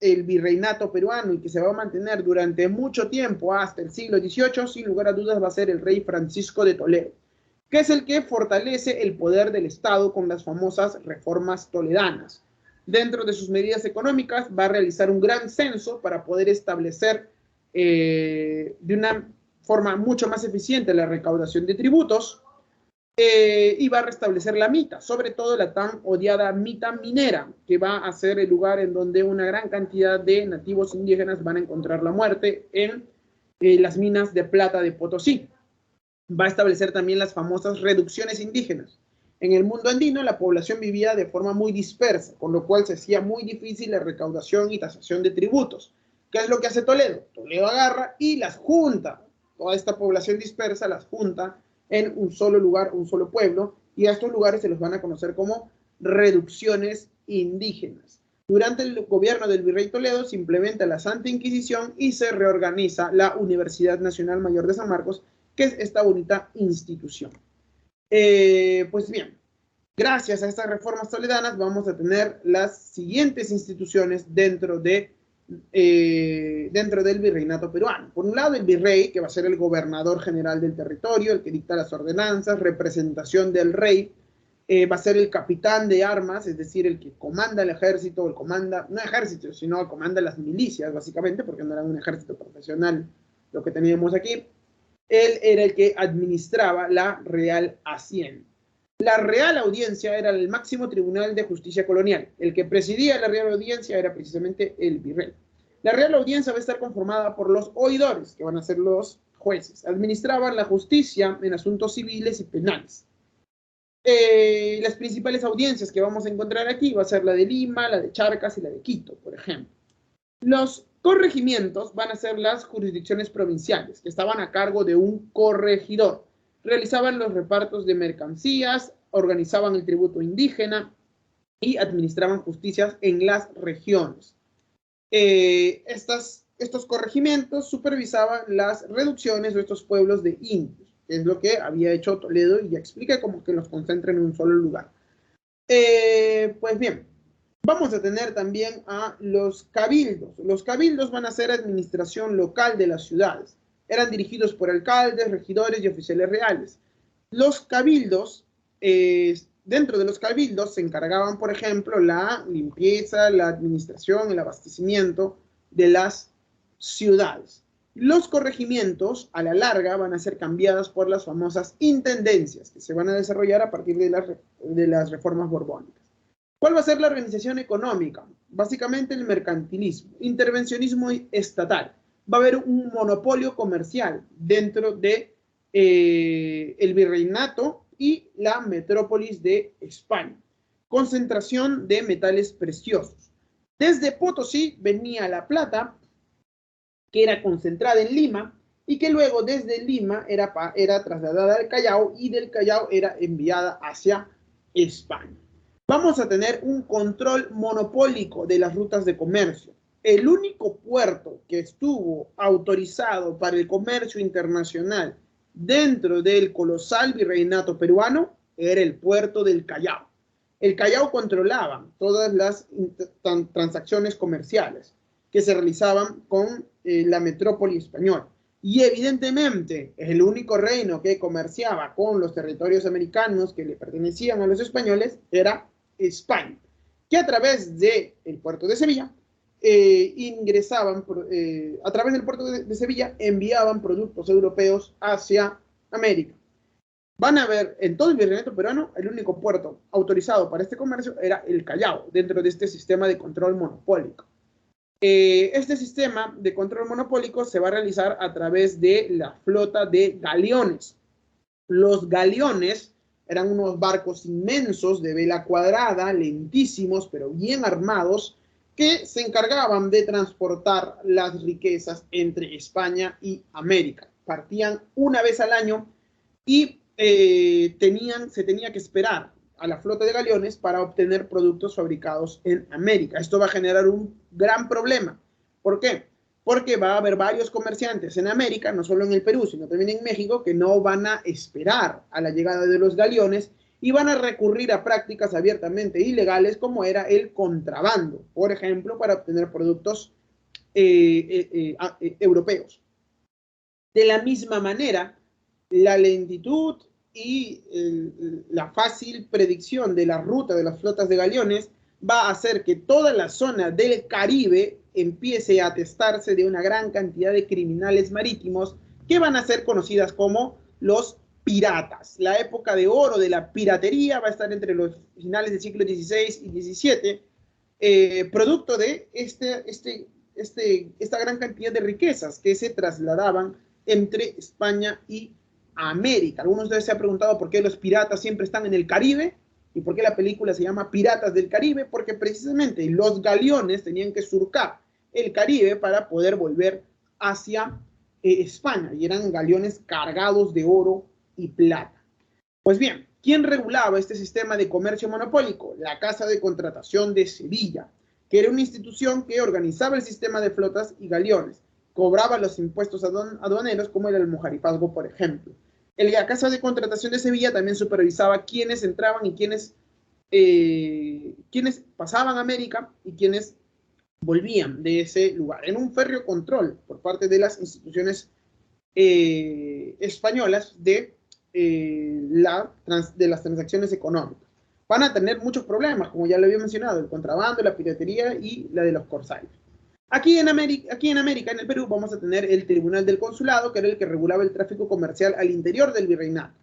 A: el virreinato peruano y que se va a mantener durante mucho tiempo hasta el siglo XVIII, sin lugar a dudas va a ser el rey Francisco de Toledo, que es el que fortalece el poder del Estado con las famosas reformas toledanas. Dentro de sus medidas económicas va a realizar un gran censo para poder establecer de una forma mucho más eficiente la recaudación de tributos, y va a restablecer la mita, sobre todo la tan odiada mita minera, que va a ser el lugar en donde una gran cantidad de nativos indígenas van a encontrar la muerte en las minas de plata de Potosí. Va a establecer también las famosas reducciones indígenas. En el mundo andino la población vivía de forma muy dispersa, con lo cual se hacía muy difícil la recaudación y tasación de tributos. ¿Qué es lo que hace Toledo? Toledo agarra y las junta, toda esta población dispersa las junta en un solo lugar, un solo pueblo, y a estos lugares se los van a conocer como reducciones indígenas. Durante el gobierno del virrey Toledo se implementa la Santa Inquisición y se reorganiza la Universidad Nacional Mayor de San Marcos, que es esta bonita institución. Pues bien, gracias a estas reformas toledanas vamos a tener las siguientes instituciones dentro del virreinato peruano. Por un lado, el virrey, que va a ser el gobernador general del territorio, el que dicta las ordenanzas, representación del rey, va a ser el capitán de armas, es decir, el que comanda el ejército, no ejército, sino comanda las milicias, básicamente, porque no era un ejército profesional lo que teníamos aquí. Él era el que administraba la Real Hacienda. La Real Audiencia era el máximo tribunal de justicia colonial. El que presidía la Real Audiencia era precisamente el virrey. La Real Audiencia va a estar conformada por los oidores, que van a ser los jueces. Administraban la justicia en asuntos civiles y penales. Las principales audiencias que vamos a encontrar aquí va a ser la de Lima, la de Charcas y la de Quito, por ejemplo. Los corregimientos van a ser las jurisdicciones provinciales, que estaban a cargo de un corregidor. Realizaban los repartos de mercancías, organizaban el tributo indígena y administraban justicias en las regiones. Estos corregimientos supervisaban las reducciones de estos pueblos de indios, que es lo que había hecho Toledo y ya explica como que los concentra en un solo lugar. Pues bien, vamos a tener también a los cabildos. Los cabildos van a ser administración local de las ciudades. Eran dirigidos por alcaldes, regidores y oficiales reales. Los cabildos, dentro de los cabildos se encargaban, por ejemplo, la limpieza, la administración, el abastecimiento de las ciudades. Los corregimientos, a la larga, van a ser cambiadas por las famosas intendencias, que se van a desarrollar a partir de las reformas borbónicas. ¿Cuál va a ser la organización económica? Básicamente el mercantilismo, intervencionismo estatal. Va a haber un monopolio comercial dentro de el virreinato y la metrópolis de España. Concentración de metales preciosos. Desde Potosí venía la plata, que era concentrada en Lima, y que luego desde Lima era trasladada al Callao, y del Callao era enviada hacia España. Vamos a tener un control monopólico de las rutas de comercio. El único puerto que estuvo autorizado para el comercio internacional dentro del colosal virreinato peruano era el puerto del Callao. El Callao controlaba todas las transacciones comerciales que se realizaban con la metrópoli española. Y evidentemente el único reino que comerciaba con los territorios americanos que le pertenecían a los españoles era España, que a través del puerto de Sevilla ingresaban, a través del puerto de Sevilla enviaban productos europeos hacia América. Van a ver, en todo el virreinato peruano, el único puerto autorizado para este comercio era el Callao, dentro de este sistema de control monopólico. Este sistema de control monopólico se va a realizar a través de la flota de galeones. Los galeones eran unos barcos inmensos de vela cuadrada, lentísimos, pero bien armados, que se encargaban de transportar las riquezas entre España y América. Partían una vez al año y se tenía que esperar a la flota de galeones para obtener productos fabricados en América. Esto va a generar un gran problema. ¿Por qué? Porque va a haber varios comerciantes en América, no solo en el Perú, sino también en México, que no van a esperar a la llegada de los galeones y van a recurrir a prácticas abiertamente ilegales como era el contrabando, por ejemplo, para obtener productos europeos. De la misma manera, la lentitud y la fácil predicción de la ruta de las flotas de galeones va a hacer que toda la zona del Caribe empiece a atestarse de una gran cantidad de criminales marítimos que van a ser conocidas como los piratas. La época de oro de la piratería va a estar entre los finales del siglo XVI y XVII, producto de esta gran cantidad de riquezas que se trasladaban entre España y América. Algunos de ustedes se han preguntado por qué los piratas siempre están en el Caribe y por qué la película se llama Piratas del Caribe, porque precisamente los galeones tenían que surcar el Caribe para poder volver hacia España, y eran galeones cargados de oro y plata. Pues bien, ¿quién regulaba este sistema de comercio monopólico? La Casa de Contratación de Sevilla, que era una institución que organizaba el sistema de flotas y galeones, cobraba los impuestos aduaneros como el almojarifazgo, por ejemplo. La Casa de Contratación de Sevilla también supervisaba quiénes entraban y quiénes pasaban a América y quiénes volvían de ese lugar. En un férreo control por parte de las instituciones españolas de las transacciones económicas. Van a tener muchos problemas, como ya lo había mencionado, el contrabando, la piratería y la de los corsarios. Aquí en América, en el Perú, vamos a tener el Tribunal del Consulado, que era el que regulaba el tráfico comercial al interior del virreinato.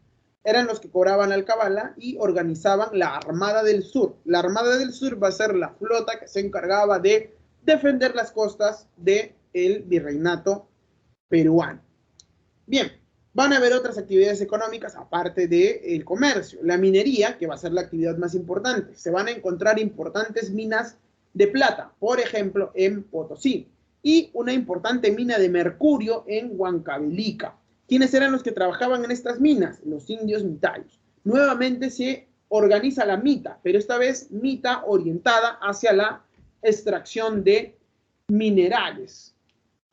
A: Eran los que cobraban alcabala y organizaban la Armada del Sur. La Armada del Sur va a ser la flota que se encargaba de defender las costas del virreinato peruano. Bien, van a haber otras actividades económicas aparte del comercio. La minería, que va a ser la actividad más importante. Se van a encontrar importantes minas de plata, por ejemplo, en Potosí, y una importante mina de mercurio en Huancavelica. ¿Quiénes eran los que trabajaban en estas minas? Los indios mitayos. Nuevamente se organiza la mita, pero esta vez mita orientada hacia la extracción de minerales.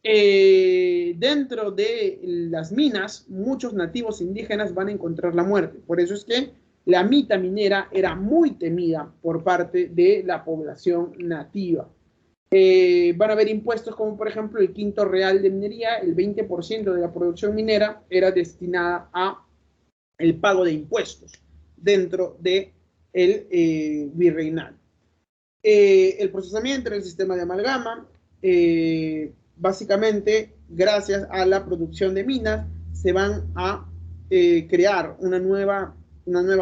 A: Dentro de las minas, muchos nativos indígenas van a encontrar la muerte. Por eso es que la mita minera era muy temida por parte de la población nativa. Van a haber impuestos como, por ejemplo, el quinto real de minería. El 20% de la producción minera era destinada a el pago de impuestos dentro del virreinato. El procesamiento del sistema de amalgama, básicamente, gracias a la producción de minas, se van a crear una nueva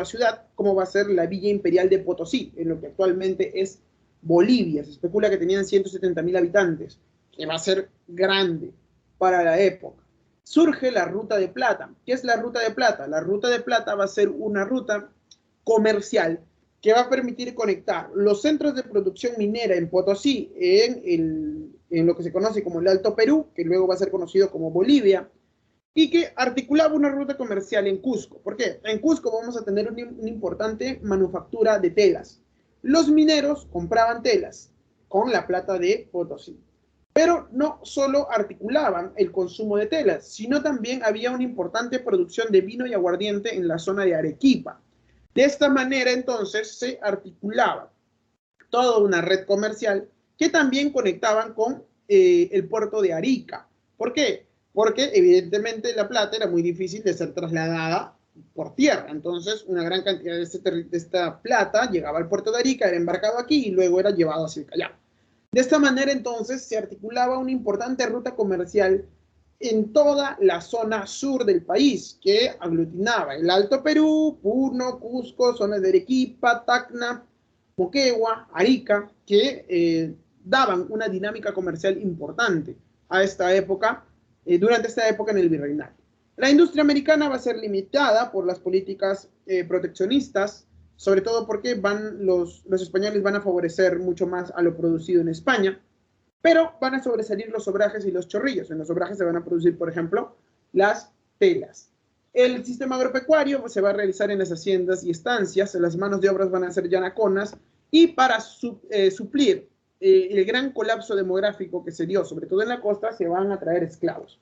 A: ciudad, como va a ser la Villa Imperial de Potosí, en lo que actualmente es Bolivia. Se especula que tenían 170,000 habitantes, que va a ser grande para la época. Surge la Ruta de Plata. ¿Qué es la Ruta de Plata? La Ruta de Plata va a ser una ruta comercial que va a permitir conectar los centros de producción minera en Potosí, en lo que se conoce como el Alto Perú, que luego va a ser conocido como Bolivia, y que articulaba una ruta comercial en Cusco. ¿Por qué? En Cusco vamos a tener una importante manufactura de telas. Los mineros compraban telas con la plata de Potosí. Pero no solo articulaban el consumo de telas, sino también había una importante producción de vino y aguardiente en la zona de Arequipa. De esta manera, entonces, se articulaba toda una red comercial que también conectaban con el puerto de Arica. ¿Por qué? Porque evidentemente la plata era muy difícil de ser trasladada por tierra. Entonces, una gran cantidad de esta plata llegaba al puerto de Arica, era embarcado aquí y luego era llevado hacia el Callao. De esta manera, entonces, se articulaba una importante ruta comercial en toda la zona sur del país, que aglutinaba el Alto Perú, Puno, Cusco, zonas de Arequipa, Tacna, Moquegua, Arica, que daban una dinámica comercial importante a esta época, durante esta época en el virreinato. La industria americana va a ser limitada por las políticas proteccionistas, sobre todo porque los españoles van a favorecer mucho más a lo producido en España, pero van a sobresalir los obrajes y los chorrillos. En los obrajes se van a producir, por ejemplo, las telas. El sistema agropecuario se va a realizar en las haciendas y estancias, las manos de obra van a ser yanaconas, y para suplir el gran colapso demográfico que se dio, sobre todo en la costa, se van a traer esclavos.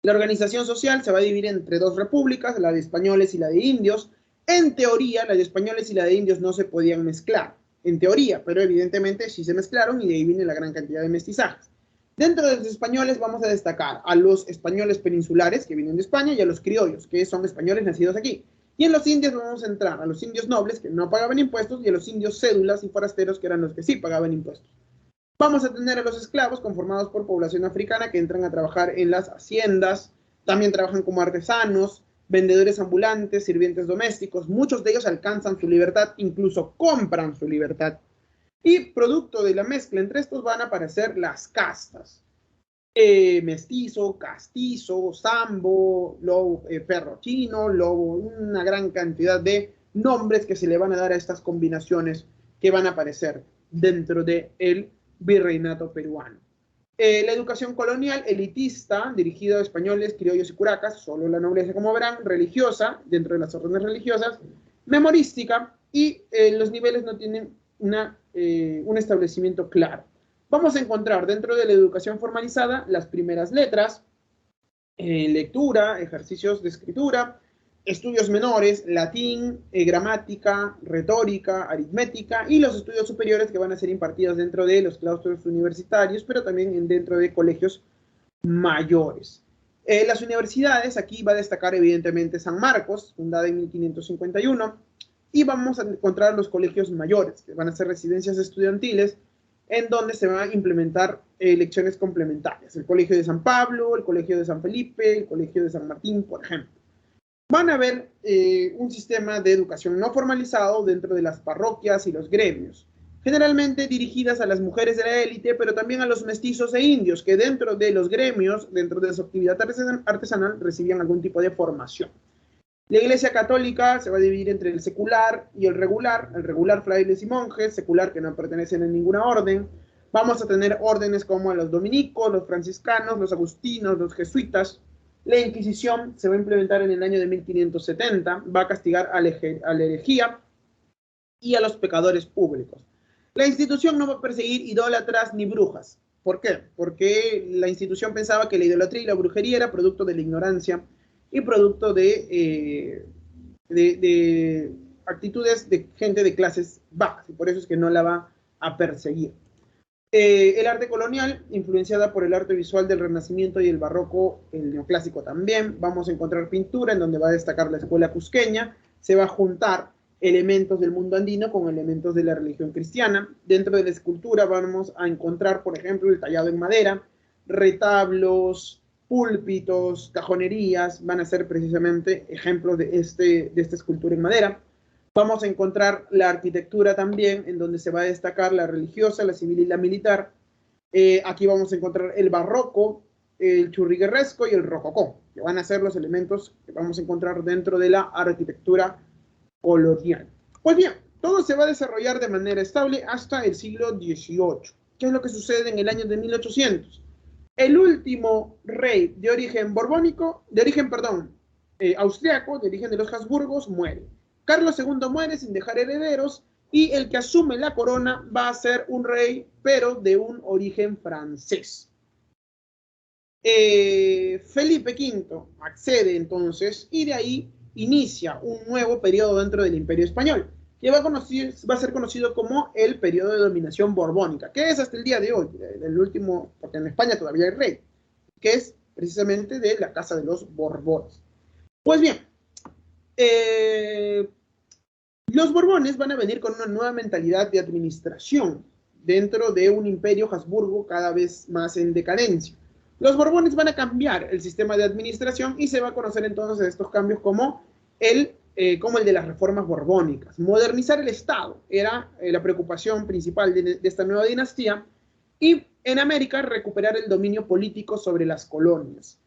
A: La organización social se va a dividir entre dos repúblicas, la de españoles y la de indios. En teoría, la de españoles y la de indios no se podían mezclar, en teoría, pero evidentemente sí se mezclaron y de ahí viene la gran cantidad de mestizajes. Dentro de los españoles vamos a destacar a los españoles peninsulares, que vienen de España, y a los criollos, que son españoles nacidos aquí. Y en los indios vamos a entrar a los indios nobles, que no pagaban impuestos, y a los indios cédulas y forasteros, que eran los que sí pagaban impuestos. Vamos a tener a los esclavos conformados por población africana que entran a trabajar en las haciendas, también trabajan como artesanos, vendedores ambulantes, sirvientes domésticos. Muchos de ellos alcanzan su libertad, incluso compran su libertad. Y producto de la mezcla entre estos van a aparecer las castas. Mestizo, castizo, sambo, lobo, perro chino, lobo, una gran cantidad de nombres que se le van a dar a estas combinaciones que van a aparecer dentro del virreinato peruano. La educación colonial elitista, dirigida a españoles, criollos y curacas, solo la nobleza, como verán, religiosa, dentro de las órdenes religiosas, memorística, y los niveles no tienen un establecimiento claro. Vamos a encontrar dentro de la educación formalizada las primeras letras, lectura, ejercicios de escritura, estudios menores, latín, gramática, retórica, aritmética, y los estudios superiores que van a ser impartidos dentro de los claustros universitarios, pero también dentro de colegios mayores. Las universidades, aquí va a destacar evidentemente San Marcos, fundada en 1551, y vamos a encontrar los colegios mayores, que van a ser residencias estudiantiles, en donde se van a implementar lecciones complementarias. El Colegio de San Pablo, el Colegio de San Felipe, el Colegio de San Martín, por ejemplo. Van a haber un sistema de educación no formalizado dentro de las parroquias y los gremios, generalmente dirigidas a las mujeres de la élite, pero también a los mestizos e indios, que dentro de los gremios, dentro de su actividad artesanal, recibían algún tipo de formación. La Iglesia Católica se va a dividir entre el secular y el regular frailes y monjes, secular que no pertenecen a ninguna orden. Vamos a tener órdenes como los dominicos, los franciscanos, los agustinos, los jesuitas. La Inquisición se va a implementar en el año de 1570, va a castigar a la herejía y a los pecadores públicos. La institución no va a perseguir idólatras ni brujas. ¿Por qué? Porque la institución pensaba que la idolatría y la brujería era producto de la ignorancia y producto de actitudes de gente de clases bajas, y por eso es que no la va a perseguir. El arte colonial, influenciada por el arte visual del Renacimiento y el Barroco, el neoclásico también. Vamos a encontrar pintura en donde va a destacar la escuela cusqueña. Se va a juntar elementos del mundo andino con elementos de la religión cristiana. Dentro de la escultura vamos a encontrar, por ejemplo, el tallado en madera, retablos, púlpitos, cajonerías, van a ser precisamente ejemplos de esta escultura en madera. Vamos a encontrar la arquitectura también, en donde se va a destacar la religiosa, la civil y la militar. Aquí vamos a encontrar el barroco, el churrigueresco y el rococó, que van a ser los elementos que vamos a encontrar dentro de la arquitectura colonial. Pues bien, todo se va a desarrollar de manera estable hasta el siglo XVIII. ¿Qué es lo que sucede en el año de 1800? El último rey de origen austriaco, de origen de los Habsburgos, muere. Carlos II muere sin dejar herederos, y el que asume la corona va a ser un rey, pero de un origen francés. Felipe V accede entonces, y de ahí inicia un nuevo periodo dentro del Imperio Español, que va a ser conocido como el periodo de dominación borbónica, que es hasta el día de hoy, el último, porque en España todavía hay rey, que es precisamente de la Casa de los Borbones. Pues bien, los Borbones van a venir con una nueva mentalidad de administración dentro de un imperio Habsburgo cada vez más en decadencia. Los Borbones van a cambiar el sistema de administración y se va a conocer entonces estos cambios como el como el de las reformas borbónicas. Modernizar el Estado era la preocupación principal de esta nueva dinastía, y en América recuperar el dominio político sobre las colonias.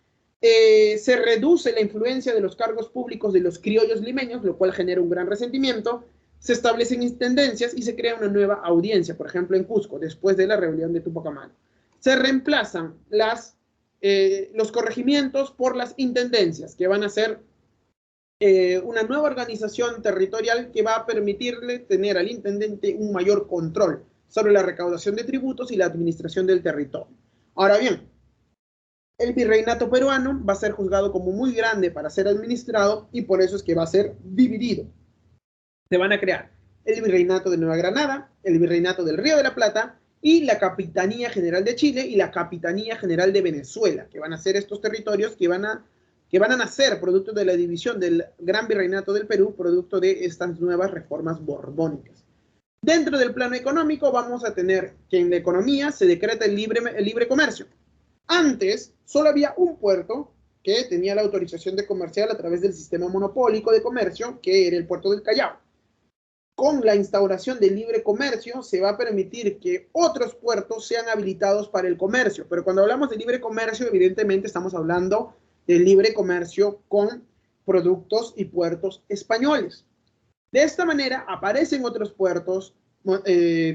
A: Se reduce la influencia de los cargos públicos de los criollos limeños, lo cual genera un gran resentimiento. Se establecen intendencias y se crea una nueva audiencia, por ejemplo en Cusco, después de la rebelión de Tupac Amaru. Se reemplazan los corregimientos por las intendencias, que van a ser una nueva organización territorial que va a permitirle tener al intendente un mayor control sobre la recaudación de tributos y la administración del territorio. Ahora bien, el virreinato peruano va a ser juzgado como muy grande para ser administrado, y por eso es que va a ser dividido. Se van a crear el virreinato de Nueva Granada, el virreinato del Río de la Plata y la Capitanía General de Chile y la Capitanía General de Venezuela, que van a ser estos territorios que van a nacer producto de la división del Gran Virreinato del Perú, producto de estas nuevas reformas borbónicas. Dentro del plano económico vamos a tener que en la economía se decreta el libre comercio. Antes solo había un puerto que tenía la autorización de comercial a través del sistema monopólico de comercio, que era el puerto del Callao. Con la instauración del libre comercio se va a permitir que otros puertos sean habilitados para el comercio, pero cuando hablamos de libre comercio, evidentemente estamos hablando del libre comercio con productos y puertos españoles. De esta manera aparecen otros puertos,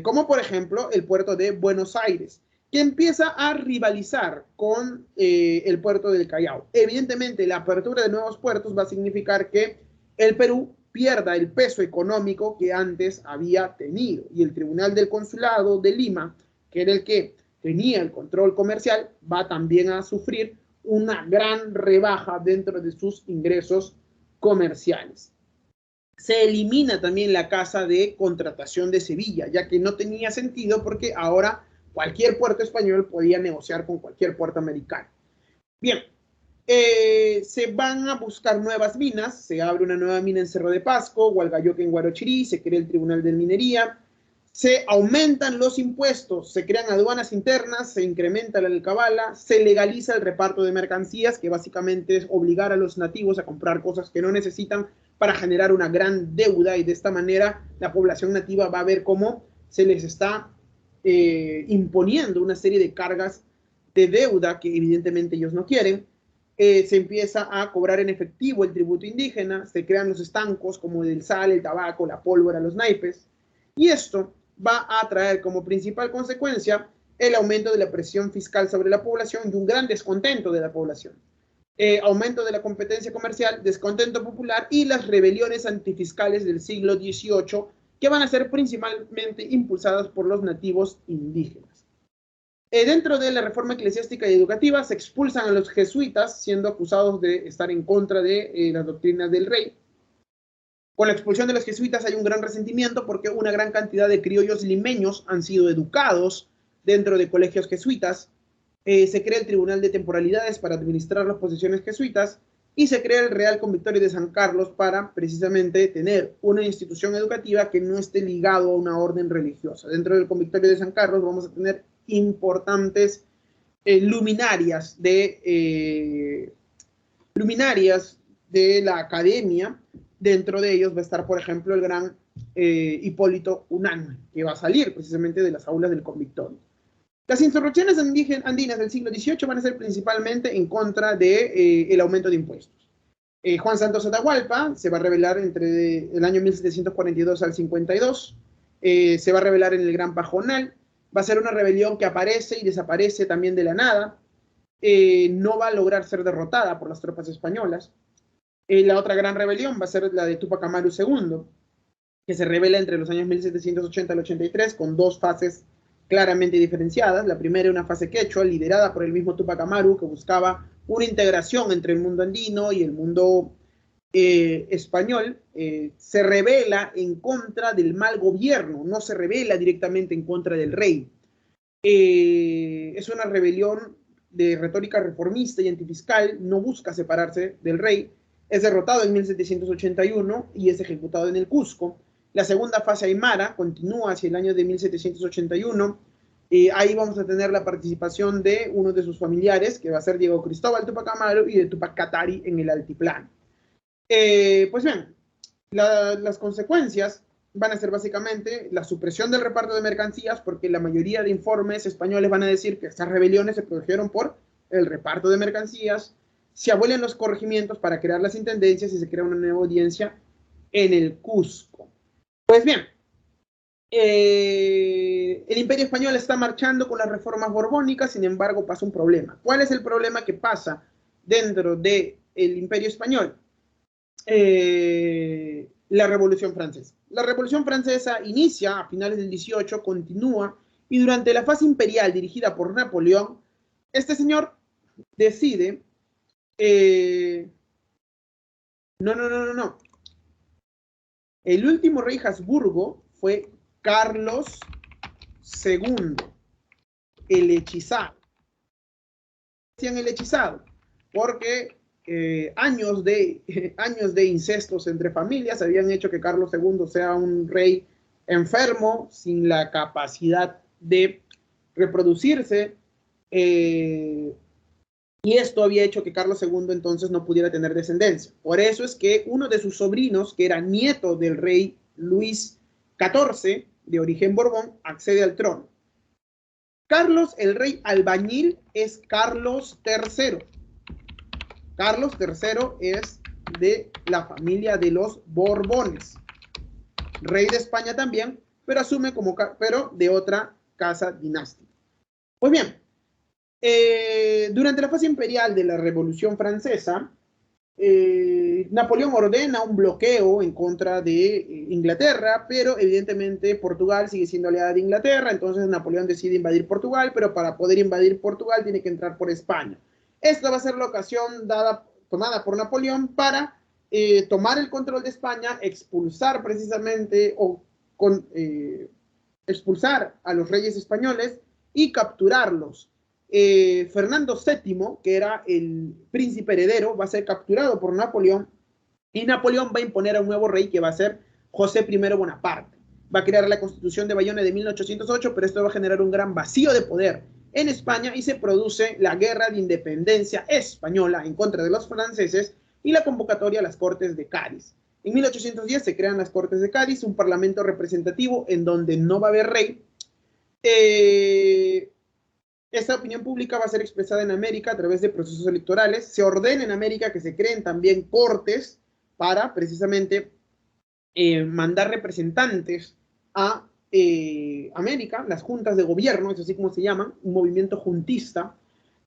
A: como por ejemplo el puerto de Buenos Aires, que empieza a rivalizar con el puerto del Callao. Evidentemente, la apertura de nuevos puertos va a significar que el Perú pierda el peso económico que antes había tenido, y el Tribunal del Consulado de Lima, que era el que tenía el control comercial, va también a sufrir una gran rebaja dentro de sus ingresos comerciales. Se elimina también la Casa de Contratación de Sevilla, ya que no tenía sentido porque ahora cualquier puerto español podía negociar con cualquier puerto americano. Bien, se van a buscar nuevas minas, se abre una nueva mina en Cerro de Pasco, Hualgayoque en Guarochirí, se crea el Tribunal de Minería, se aumentan los impuestos, se crean aduanas internas, se incrementa la alcabala, se legaliza el reparto de mercancías, que básicamente es obligar a los nativos a comprar cosas que no necesitan para generar una gran deuda, y de esta manera la población nativa va a ver cómo se les está imponiendo una serie de cargas de deuda que evidentemente ellos no quieren. Se empieza a cobrar en efectivo el tributo indígena, se crean los estancos como el sal, el tabaco, la pólvora, los naipes, y esto va a traer como principal consecuencia el aumento de la presión fiscal sobre la población y un gran descontento de la población. Aumento de la competencia comercial, descontento popular y las rebeliones antifiscales del siglo XVIII, que van a ser principalmente impulsadas por los nativos indígenas. Dentro de la reforma eclesiástica y educativa se expulsan a los jesuitas, siendo acusados de estar en contra de las doctrinas del rey. Con la expulsión de los jesuitas hay un gran resentimiento porque una gran cantidad de criollos limeños han sido educados dentro de colegios jesuitas. Se crea el Tribunal de Temporalidades para administrar las posesiones jesuitas, y se crea el Real Convictorio de San Carlos para precisamente tener una institución educativa que no esté ligado a una orden religiosa. Dentro del Convictorio de San Carlos vamos a tener importantes luminarias de la academia. Dentro de ellos va a estar, por ejemplo, el gran Hipólito Unanue, que va a salir precisamente de las aulas del Convictorio. Las insurrecciones andinas del siglo XVIII van a ser principalmente en contra del aumento de impuestos. Juan Santos Atahualpa se va a rebelar entre el año 1742 al 52, se va a rebelar en el Gran Pajonal, va a ser una rebelión que aparece y desaparece también de la nada, no va a lograr ser derrotada por las tropas españolas. La otra gran rebelión va a ser la de Tupac Amaru II, que se revela entre los años 1780 al 83 con dos fases claramente diferenciadas. La primera, una fase quechua, liderada por el mismo Tupac Amaru, que buscaba una integración entre el mundo andino y el mundo español. Se rebela en contra del mal gobierno, no se rebela directamente en contra del rey. Es una rebelión de retórica reformista y antifiscal, no busca separarse del rey. Es derrotado en 1781 y es ejecutado en el Cusco. La segunda fase aymara continúa hacia el año de 1781. Ahí vamos a tener la participación de uno de sus familiares, que va a ser Diego Cristóbal Tupac Amaru, y de Tupac Katari en el altiplano. Pues bien, Las consecuencias van a ser básicamente la supresión del reparto de mercancías, porque la mayoría de informes españoles van a decir que estas rebeliones se produjeron por el reparto de mercancías, se abuelen los corregimientos para crear las intendencias y se crea una nueva audiencia en el Cusco. Pues bien, el Imperio Español está marchando con las reformas borbónicas, sin embargo pasa un problema. ¿Cuál es el problema que pasa dentro del Imperio Español? La Revolución Francesa. La Revolución Francesa inicia a finales del 18, continúa, y durante la fase imperial dirigida por Napoleón, este señor decide, no. El último rey Habsburgo fue Carlos II, el hechizado. Decían el hechizado, porque años de incestos entre familias habían hecho que Carlos II sea un rey enfermo, sin la capacidad de reproducirse, y esto había hecho que Carlos II entonces no pudiera tener descendencia. Por eso es que uno de sus sobrinos, que era nieto del rey Luis XIV, de origen Borbón, accede al trono. Carlos, el rey albañil, es Carlos III. Carlos III es de la familia de los Borbones. Rey de España también, pero asume pero de otra casa dinástica. Pues bien, durante la fase imperial de la Revolución Francesa, Napoleón ordena un bloqueo en contra de Inglaterra, pero evidentemente Portugal sigue siendo aliada de Inglaterra, entonces Napoleón decide invadir Portugal, pero para poder invadir Portugal tiene que entrar por España. Esta va a ser la ocasión tomada por Napoleón para tomar el control de España, expulsar precisamente expulsar a los reyes españoles y capturarlos. Fernando VII, que era el príncipe heredero, va a ser capturado por Napoleón, y Napoleón va a imponer a un nuevo rey que va a ser José I Bonaparte. Va a crear la Constitución de Bayona de 1808, pero esto va a generar un gran vacío de poder en España y se produce la Guerra de Independencia Española en contra de los franceses y la convocatoria a las Cortes de Cádiz. En 1810 se crean las Cortes de Cádiz, un parlamento representativo en donde no va a haber rey. Esta opinión pública va a ser expresada en América a través de procesos electorales. Se ordena en América que se creen también cortes para precisamente mandar representantes a América, las juntas de gobierno, es así como se llaman, un movimiento juntista.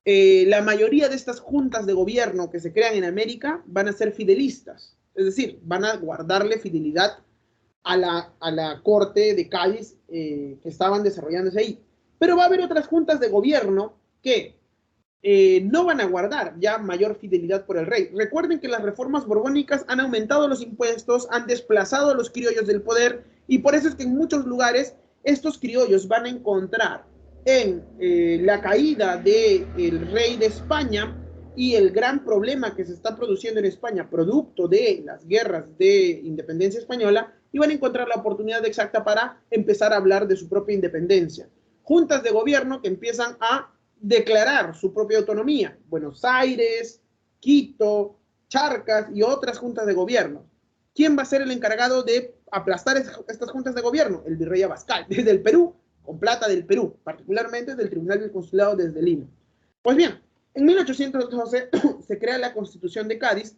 A: La mayoría de estas juntas de gobierno que se crean en América van a ser fidelistas, es decir, van a guardarle fidelidad a la corte de Cádiz que estaban desarrollándose ahí. Pero va a haber otras juntas de gobierno que no van a guardar ya mayor fidelidad por el rey. Recuerden que las reformas borbónicas han aumentado los impuestos, han desplazado a los criollos del poder, y por eso es que en muchos lugares estos criollos van a encontrar en la caída del rey de España y el gran problema que se está produciendo en España producto de las guerras de independencia española, y van a encontrar la oportunidad exacta para empezar a hablar de su propia independencia. Juntas de gobierno que empiezan a declarar su propia autonomía. Buenos Aires, Quito, Charcas y otras juntas de gobierno. ¿Quién va a ser el encargado de aplastar estas juntas de gobierno? El virrey Abascal, desde el Perú, con plata del Perú, particularmente del Tribunal del Consulado desde Lima. Pues bien, en 1812 se crea la Constitución de Cádiz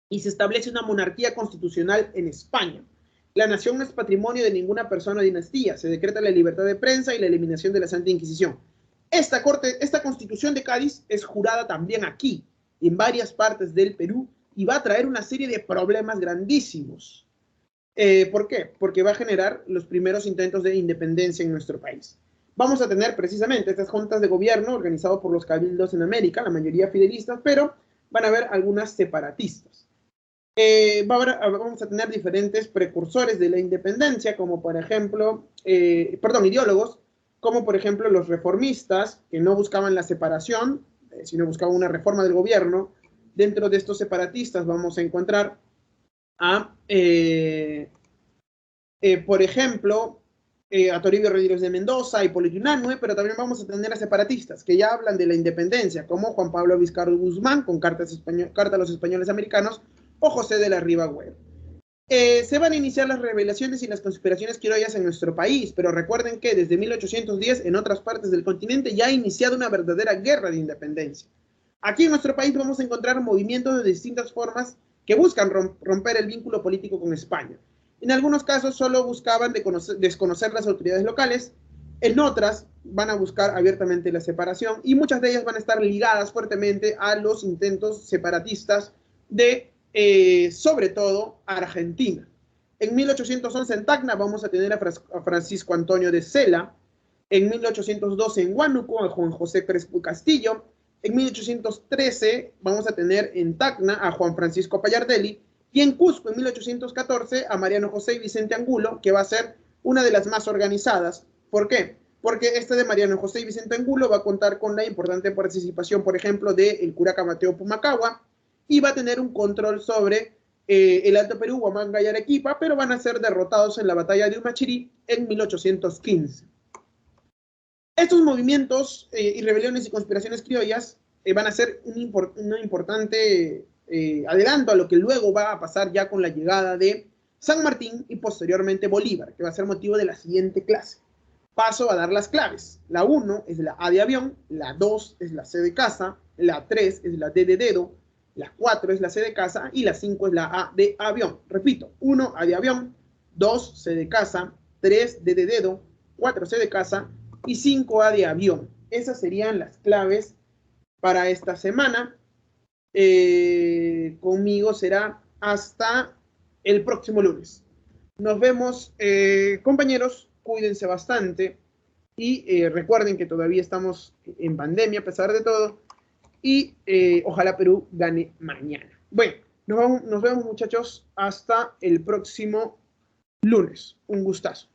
A: y se establece una monarquía constitucional en España. La nación no es patrimonio de ninguna persona o dinastía. Se decreta la libertad de prensa y la eliminación de la Santa Inquisición. Esta Constitución de Cádiz es jurada también aquí, en varias partes del Perú, y va a traer una serie de problemas grandísimos. ¿Por qué? Porque va a generar los primeros intentos de independencia en nuestro país. Vamos a tener precisamente estas juntas de gobierno organizadas por los cabildos en América, la mayoría fidelistas, pero van a haber algunas separatistas. Vamos a tener diferentes precursores de la independencia, como por ejemplo, ideólogos, como por ejemplo los reformistas, que no buscaban la separación, sino buscaban una reforma del gobierno. Dentro de estos separatistas vamos a encontrar a, por ejemplo, a Toribio Rodríguez de Mendoza, Hipólito Unanue, pero también vamos a tener a separatistas que ya hablan de la independencia, como Juan Pablo Vizcarra Guzmán, con carta a los españoles americanos, o José de la Riva Güell. Se van a iniciar las revelaciones y las conspiraciones criollas en nuestro país, pero recuerden que desde 1810 en otras partes del continente ya ha iniciado una verdadera guerra de independencia. Aquí en nuestro país vamos a encontrar movimientos de distintas formas que buscan romper el vínculo político con España. En algunos casos solo buscaban desconocer las autoridades locales, en otras van a buscar abiertamente la separación y muchas de ellas van a estar ligadas fuertemente a los intentos separatistas de, sobre todo, Argentina. En 1811 en Tacna vamos a tener a Francisco Antonio de Cela, en 1812 en Huánuco a Juan José Crespo Castillo, en 1813 vamos a tener en Tacna a Juan Francisco Pallardelli y en Cusco en 1814 a Mariano José y Vicente Angulo, que va a ser una de las más organizadas. ¿Por qué? Porque este de Mariano José y Vicente Angulo va a contar con la importante participación, por ejemplo, del curaca Mateo Pumacahua y va a tener un control sobre el Alto Perú, Huamanga y Arequipa, pero van a ser derrotados en la batalla de Humachirí en 1815. Estos movimientos y rebeliones y conspiraciones criollas van a ser un importante adelanto a lo que luego va a pasar ya con la llegada de San Martín y posteriormente Bolívar, que va a ser motivo de la siguiente clase. Paso a dar las claves. La 1 es la A de avión, la 2 es la C de casa, la 3 es la D de dedo, la 4 es la C de casa y la 5 es la A de avión. Repito, 1 A de avión, 2 C de casa, 3 D de dedo, 4 C de casa y 5 A de avión. Esas serían las claves para esta semana. Conmigo será hasta el próximo lunes. Nos vemos, compañeros. Cuídense bastante y recuerden que todavía estamos en pandemia a pesar de todo y ojalá Perú gane mañana. Bueno, nos vemos muchachos hasta el próximo lunes. Un gustazo.